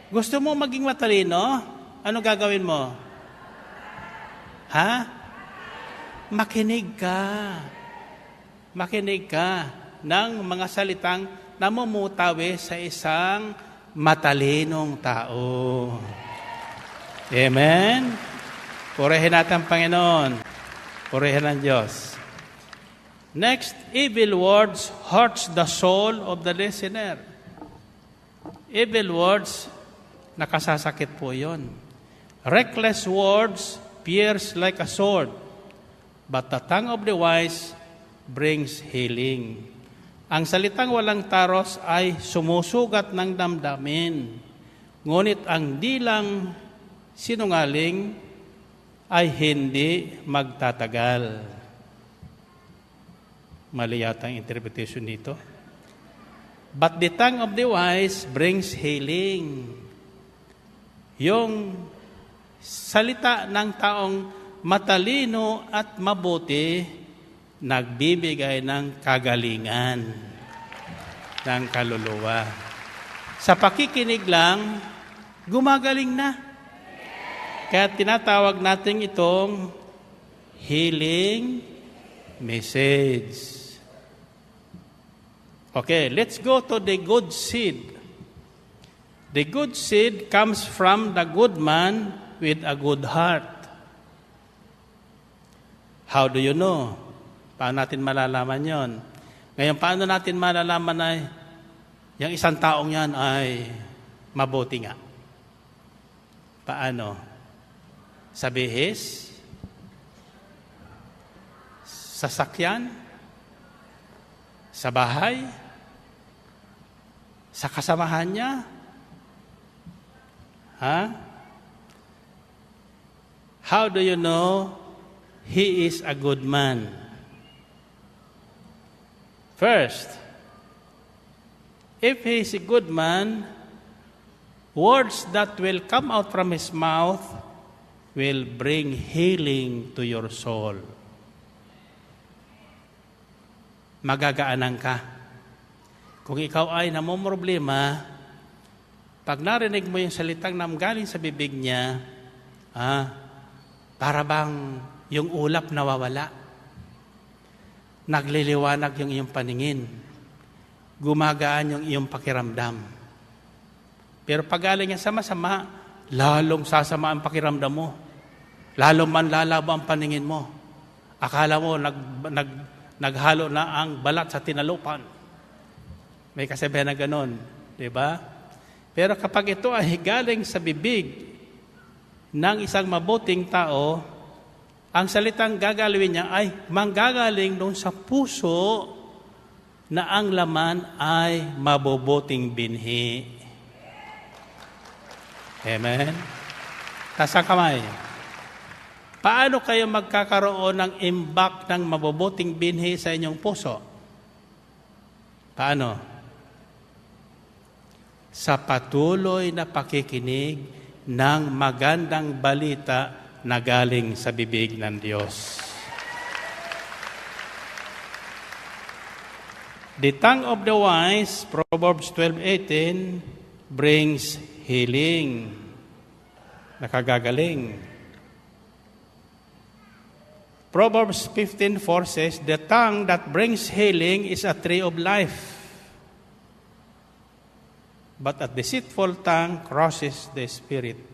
Gusto mong maging matalino? Ano gagawin mo? Ha? Makinig ka. Makinig ka ng mga salitang namumutawi sa isang matalinong tao. Amen? Purihin natin ang Panginoon. Purihin ang Diyos. Next, evil words hurts the soul of the listener. Evil words, nakasasakit po yun. Reckless words pierce like a sword, but the tongue of the wise brings healing. Ang salitang walang taros ay sumusugat ng damdamin. Ngunit ang dilang sinungaling ay hindi magtatagal. Mali yata ang interpretation dito. But the tongue of the wise brings healing. Yung salita ng taong matalino at mabuti, nagbibigay ng kagalingan ng kaluluwa. Sa pakikinig lang, gumagaling na. Kaya tinatawag natin itong healing message. Okay, let's go to the good seed. The good seed comes from the good man with a good heart. How do you know? Paano natin malalaman yon? Ngayon, paano natin malalaman na yung isang taong yan ay mabuti nga? Paano? Sa bihis? Sasakyan? Sa bahay? Sa kasamahan niya? Ha? How do you know he is a good man? First, if he is a good man, words that will come out from his mouth will bring healing to your soul. Magagaanan ka. Kung ikaw ay namomroblema, pag narinig mo yung salitang nanggaling sa bibig niya, para bang yung ulap nawawala. Nagliliwanag yung iyong paningin. Gumagaan yung iyong pakiramdam. Pero pag galing niya sa masama, lalong sasama ang pakiramdam mo. Lalong manlalabo ang paningin mo. Akala mo naghalo na ang balat sa tinalupan. May kasabihan na ganon. Diba? Pero kapag ito ay galing sa bibig ng isang mabuting tao, ang salitang gagalawin niya ay manggagaling doon sa puso na ang laman ay mabubuting binhi. Amen? Taas ang kamay. Paano kayo magkakaroon ng imbak ng mabubuting binhi sa inyong puso? Paano? Sa patuloy na pakikinig ng magandang balita na galing sa bibig ng Diyos. The tongue of the wise, Proverbs 12:18, brings healing. Nakagagaling. Proverbs 15:4 says, the tongue that brings healing is a tree of life. But a deceitful tongue crosses the spirit.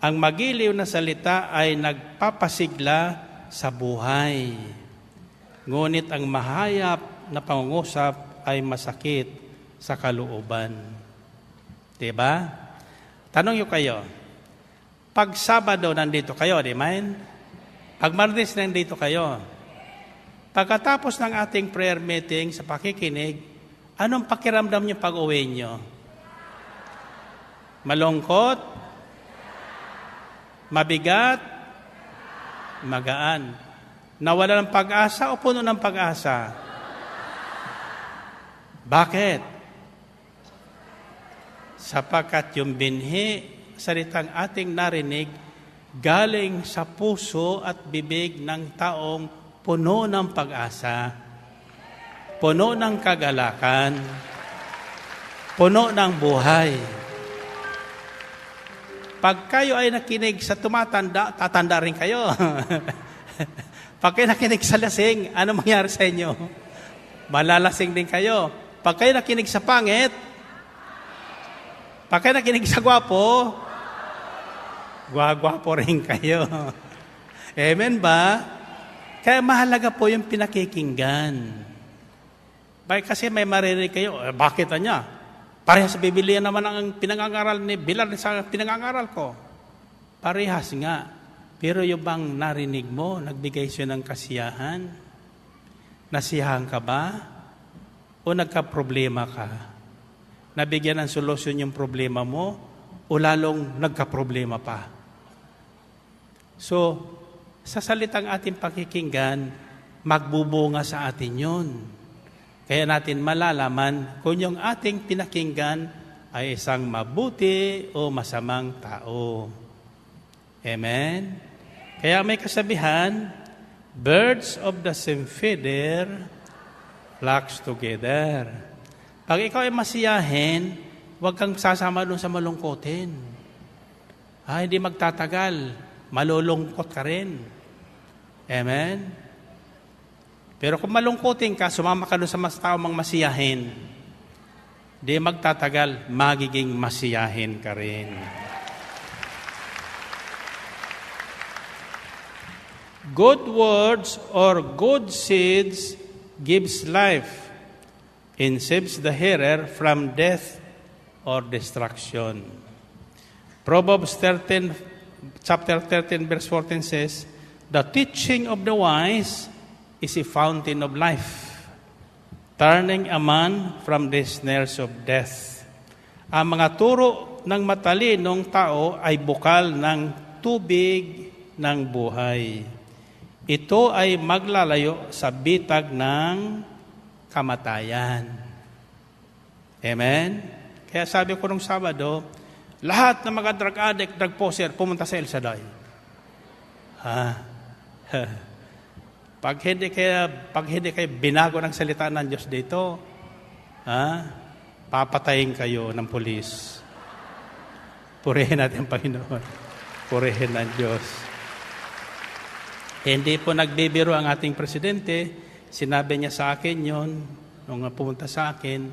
Ang magiliw na salita ay nagpapasigla sa buhay. Ngunit ang mahayap na pangungusap ay masakit sa kalooban. Diba? Tanong nyo kayo, pag Sabado nandito kayo, di man? Pag Martes nandito kayo, pagkatapos ng ating prayer meeting sa pakikinig, anong pakiramdam nyo pag uwi nyo? Malungkot? Mabigat? Magaan? Nawala ng pag-asa o puno ng pag-asa? Bakit? Sapagkat yung binhi, salitang ating narinig, galing sa puso at bibig ng taong puno ng pag-asa, puno ng kagalakan, puno ng buhay. Pag kayo ay nakinig sa tumatanda, tatanda rin kayo. Pag kayo nakinig sa lasing, ano mangyari sa inyo? Malalasing din kayo. Pag kayo nakinig sa pangit, pag kayo nakinig sa gwapo, gwapo rin kayo. Amen ba? Kaya mahalaga po yung pinakikinggan. Kasi may maririnig kayo, bakit niya? Parehas sa Biblia naman ang pinangangaral ni Bilal sa pinangangaral ko. Parehas nga. Pero yung bang narinig mo, nagbigay siya ng kasiyahan? Nasiyahan ka ba? O nagka-problema ka? Nabigyan ng solusyon yung problema mo? O lalong nagka-problema pa? So, sa salitang ating pakikinggan, magbubunga sa atin yun. Kaya natin malalaman kung yung ating pinakinggan ay isang mabuti o masamang tao. Amen? Kaya may kasabihan, birds of the same feather flocks together. Pag ikaw ay masiyahin, huwag kang sasama doon sa malungkotin. Hindi magtatagal. Malulungkot ka rin. Amen? Pero kung malungkotin ka, sumama ka doon sa mas tao mang masiyahin, di magtatagal, magiging masiyahin ka rin. Good words or good seeds gives life and saves the hearer from death or destruction. Proverbs 13, chapter 13, verse 14 says, the teaching of the wise is a fountain of life, turning a man from the snares of death. Ang mga turo ng matalinong tao ay bukal ng tubig ng buhay. Ito ay maglalayo sa bitag ng kamatayan. Amen? Kaya sabi ko nung Sabado, lahat ng mga drug addict, drug poser, pumunta sa El Shaddai. Pag hindi kayo binago ng salita ng Diyos dito, papatayin kayo ng pulis. Purihin natin ang Panginoon. Purihin ng Diyos. Hindi po nagbibiro ang ating presidente. Sinabi niya sa akin yon nung pumunta sa akin.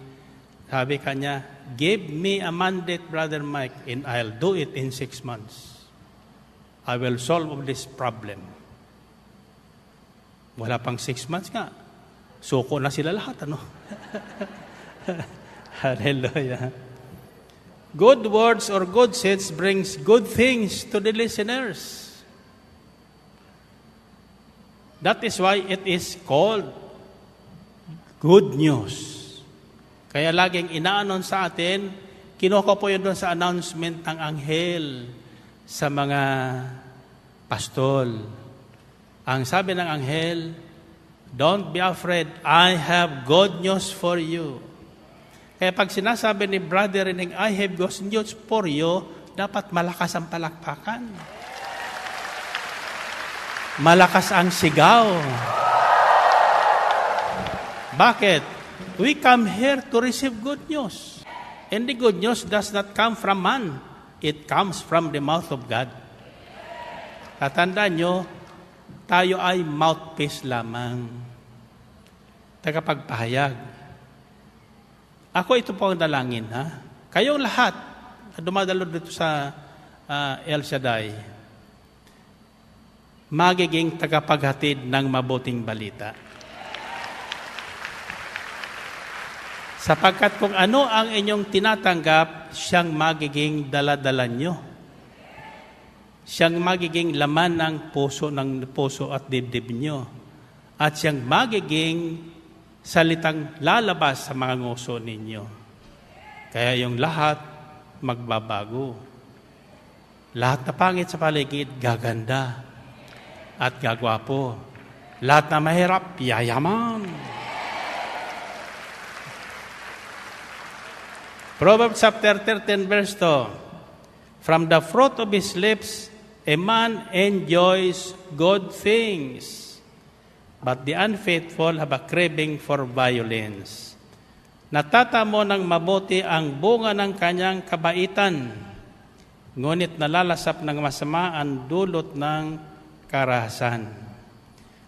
Sabi kanya, give me a mandate, Brother Mike, and I'll do it in 6 months. I will solve this problem. Wala pang 6 months nga. Suko na sila lahat, ano? Hallelujah. Good words or good seeds brings good things to the listeners. That is why it is called good news. Kaya laging inaanon sa atin, kinuha po yun doon sa announcement ng anghel sa mga pastol. Ang sabi ng anghel, don't be afraid, I have good news for you. Kaya pag sinasabi ni Brother Rening, I have good news for you, dapat malakas ang palakpakan. Malakas ang sigaw. Bakit? We come here to receive good news. And the good news does not come from man. It comes from the mouth of God. Tatandaan nyo, tayo ay mouthpiece lamang. Tagapagpahayag. Ako ito po ang dalangin, ha? Kayong lahat na dumadalo dito sa El Shaddai, magiging tagapaghatid ng mabuting balita. Sapagkat kung ano ang inyong tinatanggap, siyang magiging daladala nyo. Siyang magiging laman ng puso at dibdib nyo. At siyang magiging salitang lalabas sa mga nguso ninyo. Kaya yung lahat magbabago. Lahat na pangit sa paligid, gaganda at gagwapo. Lahat na mahirap, yayaman. Proverbs chapter 13, verse 2. From the fruit of his lips, a man enjoys good things, but the unfaithful have a craving for violence. Natatamo ng mabuti ang bunga ng kanyang kabaitan, ngunit nalalasap ng masama ang dulot ng karahasan.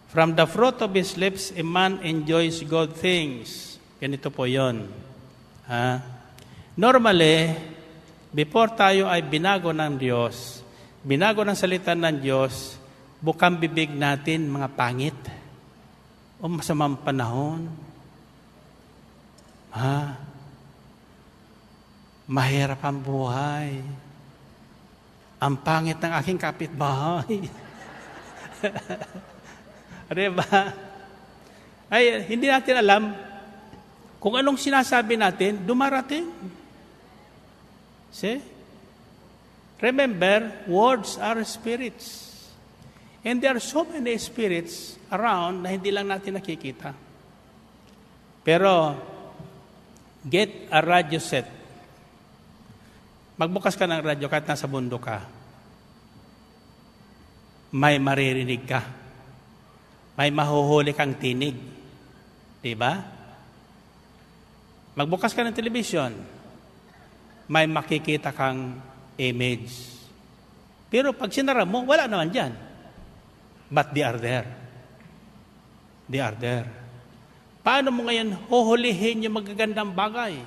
From the fruit of his lips, a man enjoys good things. Ganito po yun. Normally, before tayo ay binago ng Diyos, binago ng salita ng Diyos, bukang bibig natin mga pangit o masamang panahon. Mahirap ang buhay. Ang pangit ng aking kapitbahay. Diba? ay hindi natin alam kung anong sinasabi natin, dumarating. See? Remember, words are spirits. And there are so many spirits around na hindi lang natin nakikita. Pero, get a radio set. Magbukas ka ng radyo kahit nasa bundok ka. May maririnig ka. May mahuhuli kang tinig. Diba? Magbukas ka ng television. May makikita kang image. Pero pag sinara mo, wala naman dyan. But they are there. They are there. Paano mo ngayon huhulihin yung magagandang bagay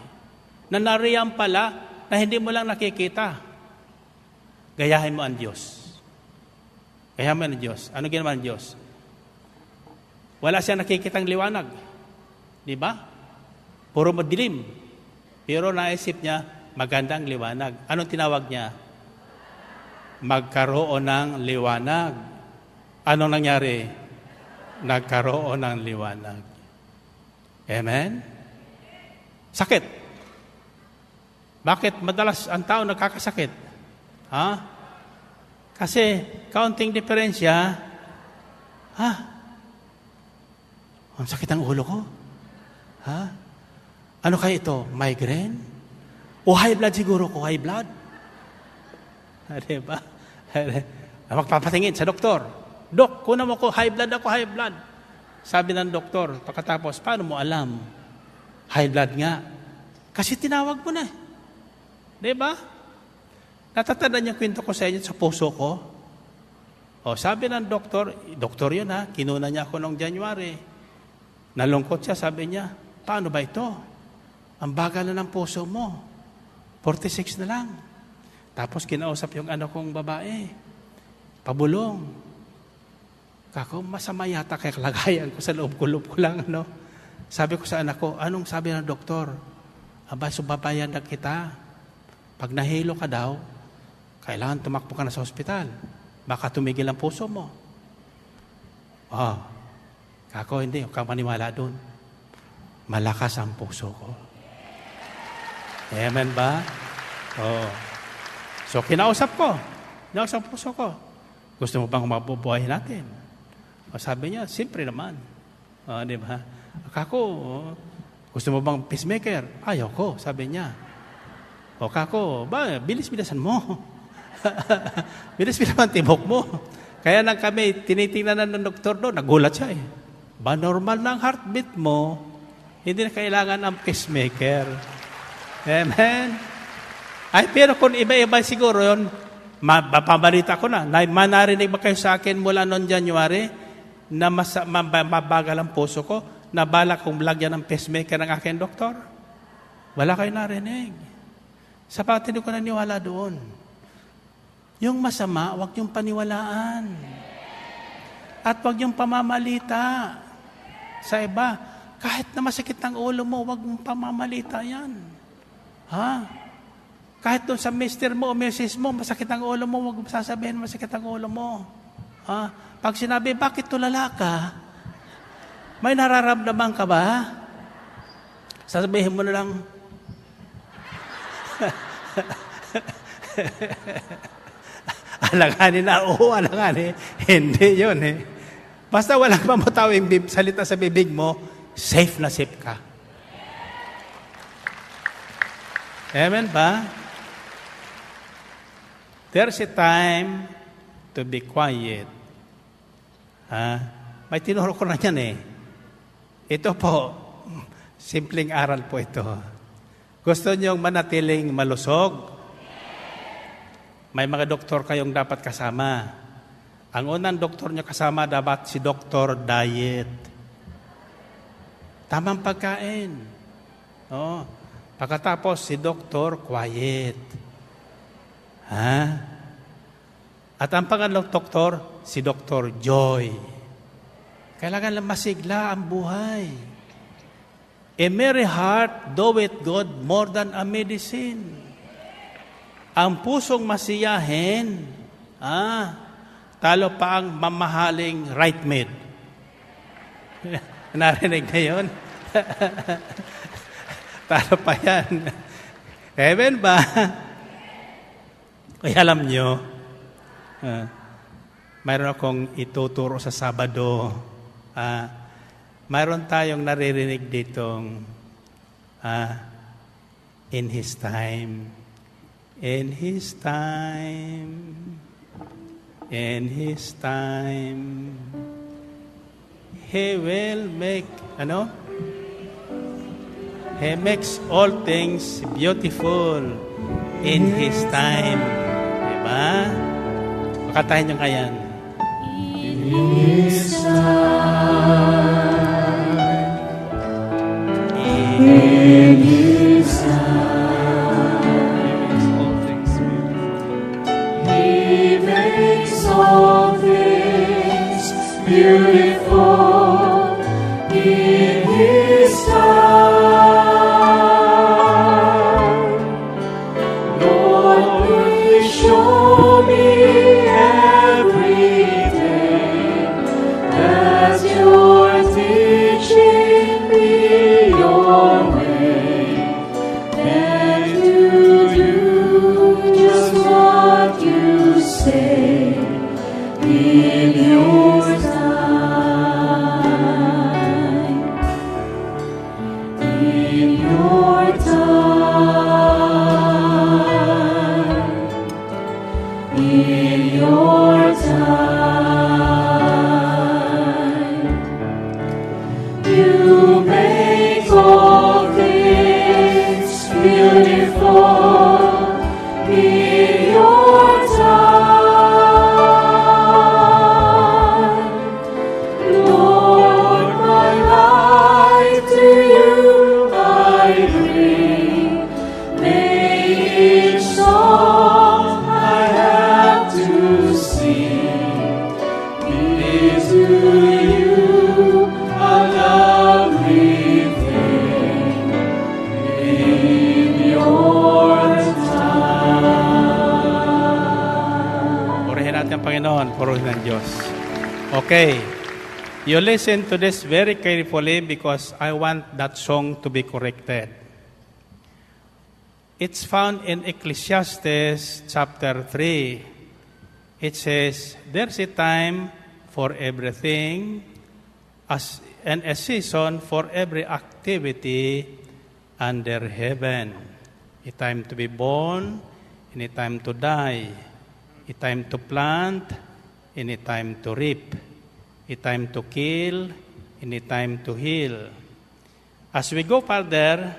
na nariyan pala na hindi mo lang nakikita? Gayahin mo ang Diyos. Gayahin mo ang Diyos. Ano ginawa ng Diyos? Wala siya nakikitang liwanag. Di ba? Puro madilim. Pero naisip niya, magandang liwanag. Anong tinawag niya? Magkaroon ng liwanag. Anong nangyari? Nagkaroon ng liwanag. Amen? Sakit. Bakit madalas ang tao nagkakasakit? Ha? Kasi kaunting diferensya, ang sakit ang ulo ko. Ha? Ano kaya ito? Migraine? O high blood siguro ko, high blood? Diba? Magpapatingin sa doktor. Dok, kunan mo ko, high blood ako, high blood. Sabi ng doktor, pagkatapos, paano mo alam? High blood nga. Kasi tinawag mo na. Diba? Natatanda niya kwento ko sa inyo sa puso ko. O, sabi ng doktor yun ha, kinuna niya ako noong January. Nalungkot siya, sabi niya, paano ba ito? Ang bagal na ng puso mo. 46 na lang. Tapos kinausap yung anak kong babae. Pabulong. Kako, masama yata kaya kalagayan ko sa loob ko lang. Ano? Sabi ko sa anak ko, anong sabi ng doktor? Aba, subabayan na kita. Pag nahilo ka daw, kailangan tumakbo ka na sa ospital. Baka tumigil ang puso mo. Kako, hindi. Huwag kang maniwala doon. Malakas ang puso ko. Amen ba? So, kinausap ko. Kinausap ang puso ko. Gusto mo bang mabubuhay natin? Sabi niya, siyempre naman. Di ba? Kako, gusto mo bang peacemaker? Ayaw ko, sabi niya. Kako, bilis-bilisan mo. Bilis-bilisan tibok mo. Kaya nang kami, tinitingnan ng doktor doon, nagulat siya eh. Ba, normal na ang heartbeat mo, hindi na kailangan ng pacemaker. Amen? Ay, pero kung iba-iba siguro yun, mapabalita ko na. Manarinig ba kayo sa akin mula noong January na mabagal ang puso ko, na balak kong lagyan ng pacemaker ng aking doktor? Wala kayo narinig. Sapat hindi ko naniwala doon. Yung masama, huwag yung paniwalaan. At huwag yung pamamalita sa iba. Kahit na masakit ang ulo mo, huwag mong pamamalita yan. Ha? Kahit doon sa mister mo o misis mo, masakit ang ulo mo, huwag mong sasabihin masakit ang ulo mo. Ha? Pag sinabi, bakit tulala ka? May nararamdaman ka ba? Sasabihin mo na lang, alanganin na, oo, alanganin. Hindi yun eh. Basta walang mamutawing salita sa bibig mo, safe na safe ka. Amen ba? There's a time to be quiet. May tinuro ko na yan eh. Ito po, simpleng aral po ito. Gusto niyong manatiling malusog? May mga doktor kayong dapat kasama. Ang unang doktor niyo kasama dapat si Dr. Diet. Tamang pagkain. Pagkatapos si Dr. Quiet. At ang pangalawang doktor, si Dr. Joy. Kailangan lang masigla ang buhay. A merry heart doeth good more than a medicine. Ang pusong masiyahin, talo pa ang mamahaling right made. Narinig na yun? Para pa yan. Heaven ba? Kaya alam nyo, mayroon akong ituturo sa Sabado. Mayroon tayong naririnig ditong in His time. In His time. In His time. He will make, He makes all things beautiful in His time. Diba? Makatahin nyo kayan. In His time. In His time. He makes all things beautiful in His time. Lord, please show me every day that You're teaching me Your way, and to do just what You say in Your time. In Your time. In Your time. You make all things beautiful in Your time. Lord, my life to You I bring. May each song I have to sing be to You a lovely thing in Your time. Purihin natin ang Panginoon, purihin ng Diyos. Okay. You listen to this very carefully because I want that song to be corrected. It's found in Ecclesiastes chapter 3. It says, there's a time for everything and a season for every activity under heaven. A time to be born and a time to die. A time to plant and a time to reap. A time to kill and a time to heal. As we go further,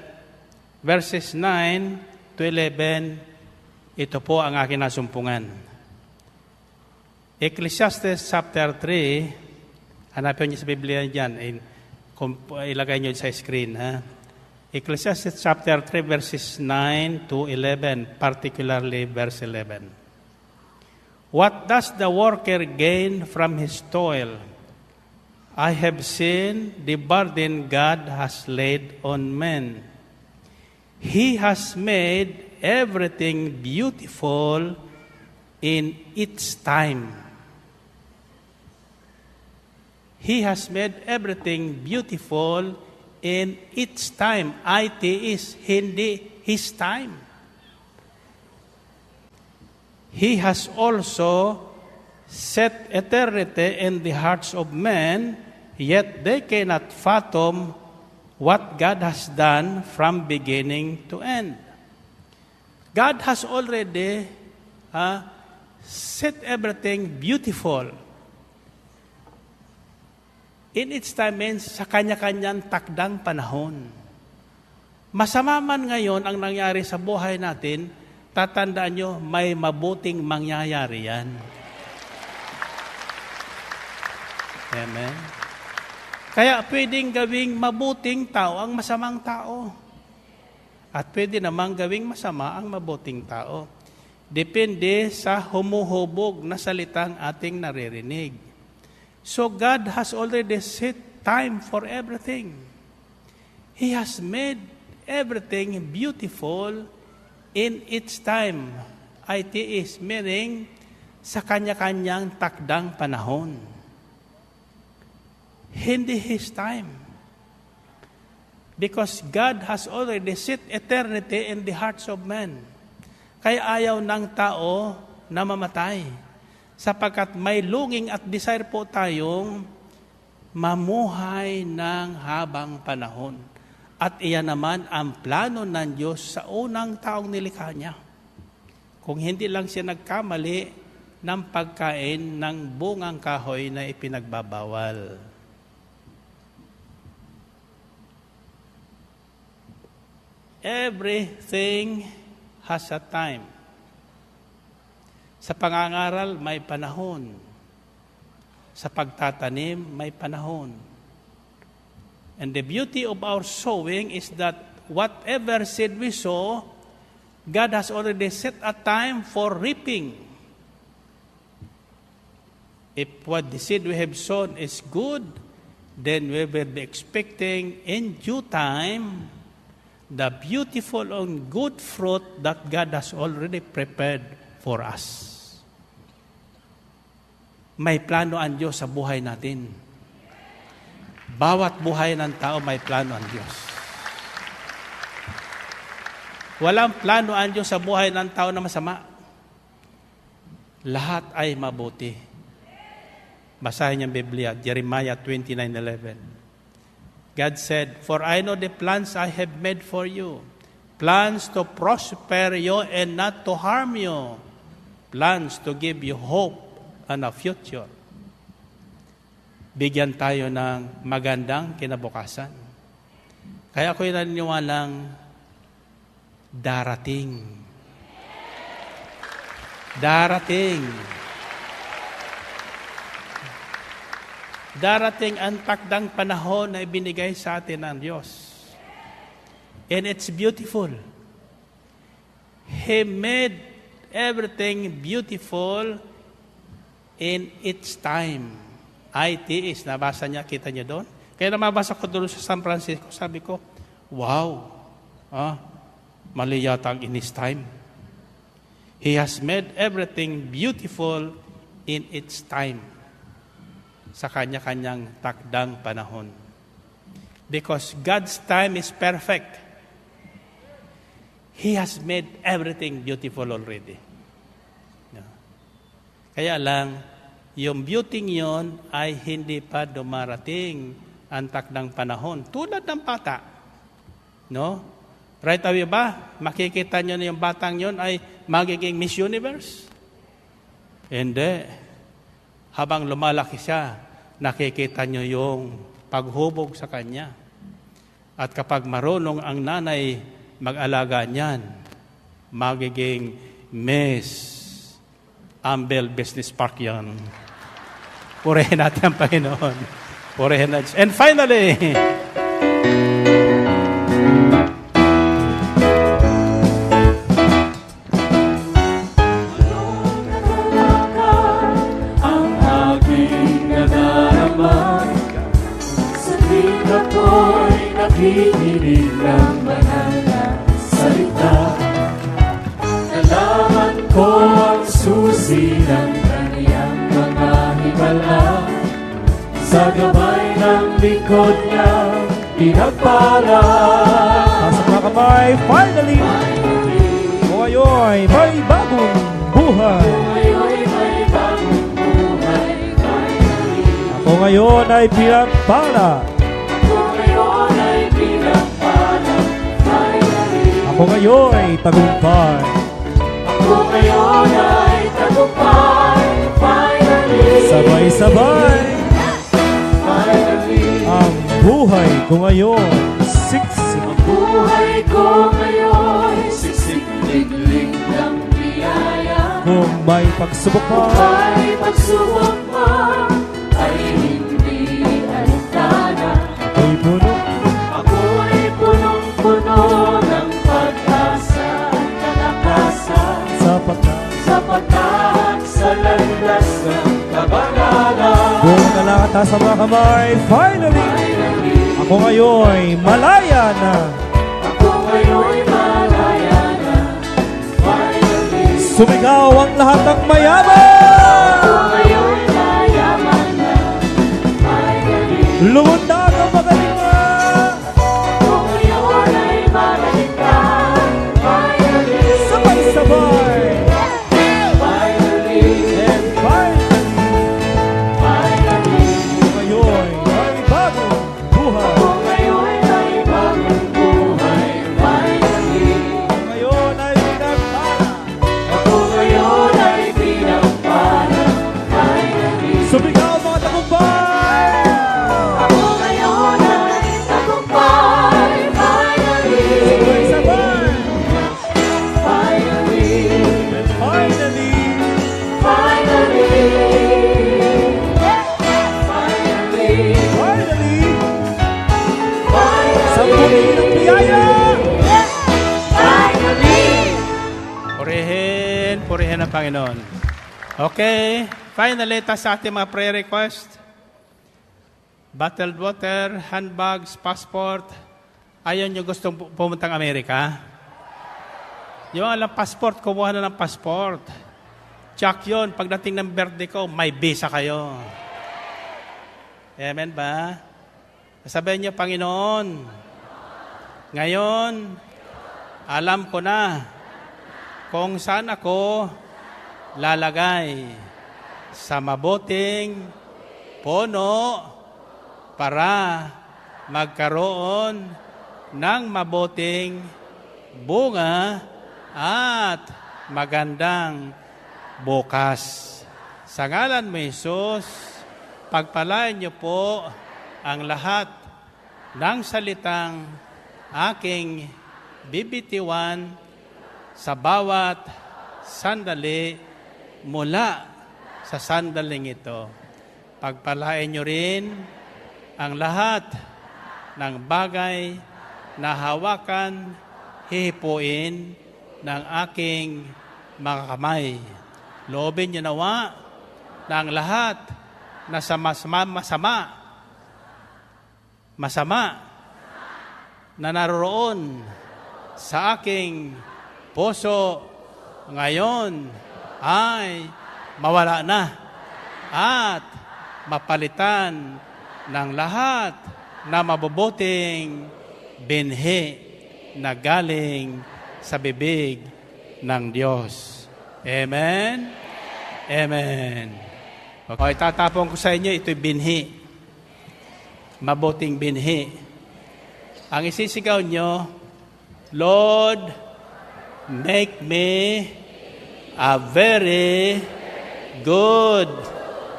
verses 9 to 11, ito po ang aking nasumpungan. Ecclesiastes chapter 3, hanapin niyo sa Biblia dyan, ilagay niyo sa screen. Ecclesiastes chapter 3, verses 9 to 11, particularly verse 11. What does the worker gain from his toil? I have seen the burden God has laid on men. He has made everything beautiful in its time. He has made everything beautiful in its time. It is hindi His time. He has also set eternity in the hearts of men, yet they cannot fathom what God has done from beginning to end. God has already set everything beautiful. In its time means sa kanya-kanyang takdang panahon. Masama man ngayon ang nangyari sa buhay natin, tatandaan nyo, may mabuting mangyayari yan. Amen. Kaya pwedeng gawing mabuting tao ang masamang tao. At pwede namang gawing masama ang mabuting tao. Depende sa humuhubog na salitang ating naririnig. So God has already set time for everything. He has made everything beautiful in its time. It is meaning sa kanya-kanyang takdang panahon. Hindi His time. Because God has already set eternity in the hearts of men. Kaya ayaw ng tao na mamatay. Sapagkat may longing at desire po tayong mamuhay ng habang panahon. At iyan naman ang plano ng Diyos sa unang taong nilikha niya. Kung hindi lang siya nagkamali ng pagkain ng bungang kahoy na ipinagbabawal. Everything has a time. Sa pangangaral, may panahon. Sa pagtatanim, may panahon. And the beauty of our sowing is that whatever seed we sow, God has already set a time for reaping. If what the seed we have sown is good, then we will be expecting in due time the beautiful and good fruit that God has already prepared for us. May plano ang Diyos sa buhay natin. Bawat buhay ng tao may plano ang Diyos. Walang plano ang Diyos sa buhay ng tao na masama. Lahat ay mabuti. Basahin niyo ang Biblia, Jeremiah 29:11. God said, "For I know the plans I have made for you, plans to prosper you and not to harm you, plans to give you hope and a future." Bigyan tayo ng magandang kinabukasan. Kaya ako'y naniniwalang darating. Darating. Darating ang takdang panahon na ibinigay sa atin ng Diyos. And it's beautiful. He made everything beautiful in its time. ITS, nabasa niya, kita niyo doon? Kaya namabasa ko doon sa San Francisco, sabi ko, wow, mali yata ang in His time. He has made everything beautiful in its time. Sa kanya-kanyang takdang panahon. Because God's time is perfect. He has made everything beautiful already. Kaya lang, yung beauty yon ay hindi pa dumarating ang takdang panahon. Tulad ng bata. No? Right away ba? Makikita nyo na yung batang yon ay magiging Miss Universe? Hindi. Habang lumalaki siya, nakikita nyo yung paghubog sa kanya. At kapag marunong ang nanay mag-alaga niyan, magiging Miss Ambel Business Park yan. Purihin natin ang Panginoon. Purihin natin. And finally, nakikinig ng banal na salita. Nalaman ko ang susi ng kaniyang mga himala. Sa gabay ng likod niya, pinagpala. Nasa mga kamay, finally, kung ngayon may bagong buhay. Ako ngayon ay pinagpala. Ako ngayon ay tagumpay. Ako ngayon ay tagumpay. Finally. Sabay-sabay. Finally. Ang buhay ko ngayon, siksik. Ang buhay ko ngayon, siksik-liglig ng biyaya. Kung may pagsubok Kung may pagsubok man, ay hindi alintana. ako'y puno. Ako ay punong-puno ng pag-asa at kalakasan. Sapat na sa landas ng kabanalan. Buong nalakata sa mga kamay, finally, ako ngayon malaya na. Ako ngayon malaya na. Finally. Sumigaw ang lahat ng mayaman. Ako ngayon mayaman na. Finally. Lumundag ang magaling na. Ako tagumpay! Ako ngayon ay tagumpay, finally. Sabay-sabay! Finally, Finally! finally. Finally, Finally! Sa finally. bumi ng biyaya! Finally. Purihin ang Panginoon. Okay, finally, tas sa ating mga prayer request. Bottled water, handbags, passport. Ayaw nyo gustong pumuntang Amerika? Yung alam passport, kumuha na ng passport. Check yun, pagdating ng birthday ko, may visa kayo. Amen ba? Sabihin nyo, Panginoon, ngayon, alam ko na kung saan ako lalagay sa mabuting puno para magkaroon ng mabuting bunga at magandang bukas. Sa ngalan mo, Jesus, pagpalain niyo po ang lahat ng salitang aking bibitiwan sa bawat sandali mula sa sandaling ito. Pagpalain niyo rin ang lahat ng bagay na hawakan, hihipuin ng aking mga kamay. Loobin niyo nawa na ang lahat na masama na naroon sa aking puso ngayon ay mawala na at mapalitan ng lahat na mabubuting binhi na galing sa bibig ng Diyos. Amen? Amen. Okay, tatapon ko sa inyo, ito'y binhi. Mabuting binhi. Ang isisigaw nyo, Lord, make me a very good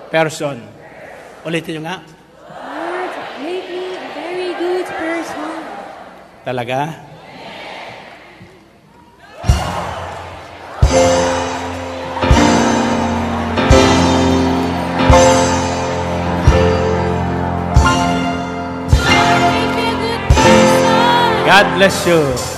person. Ulitin nyo nga. Lord, make me a very good person. Talaga? Make me a good person. God bless you.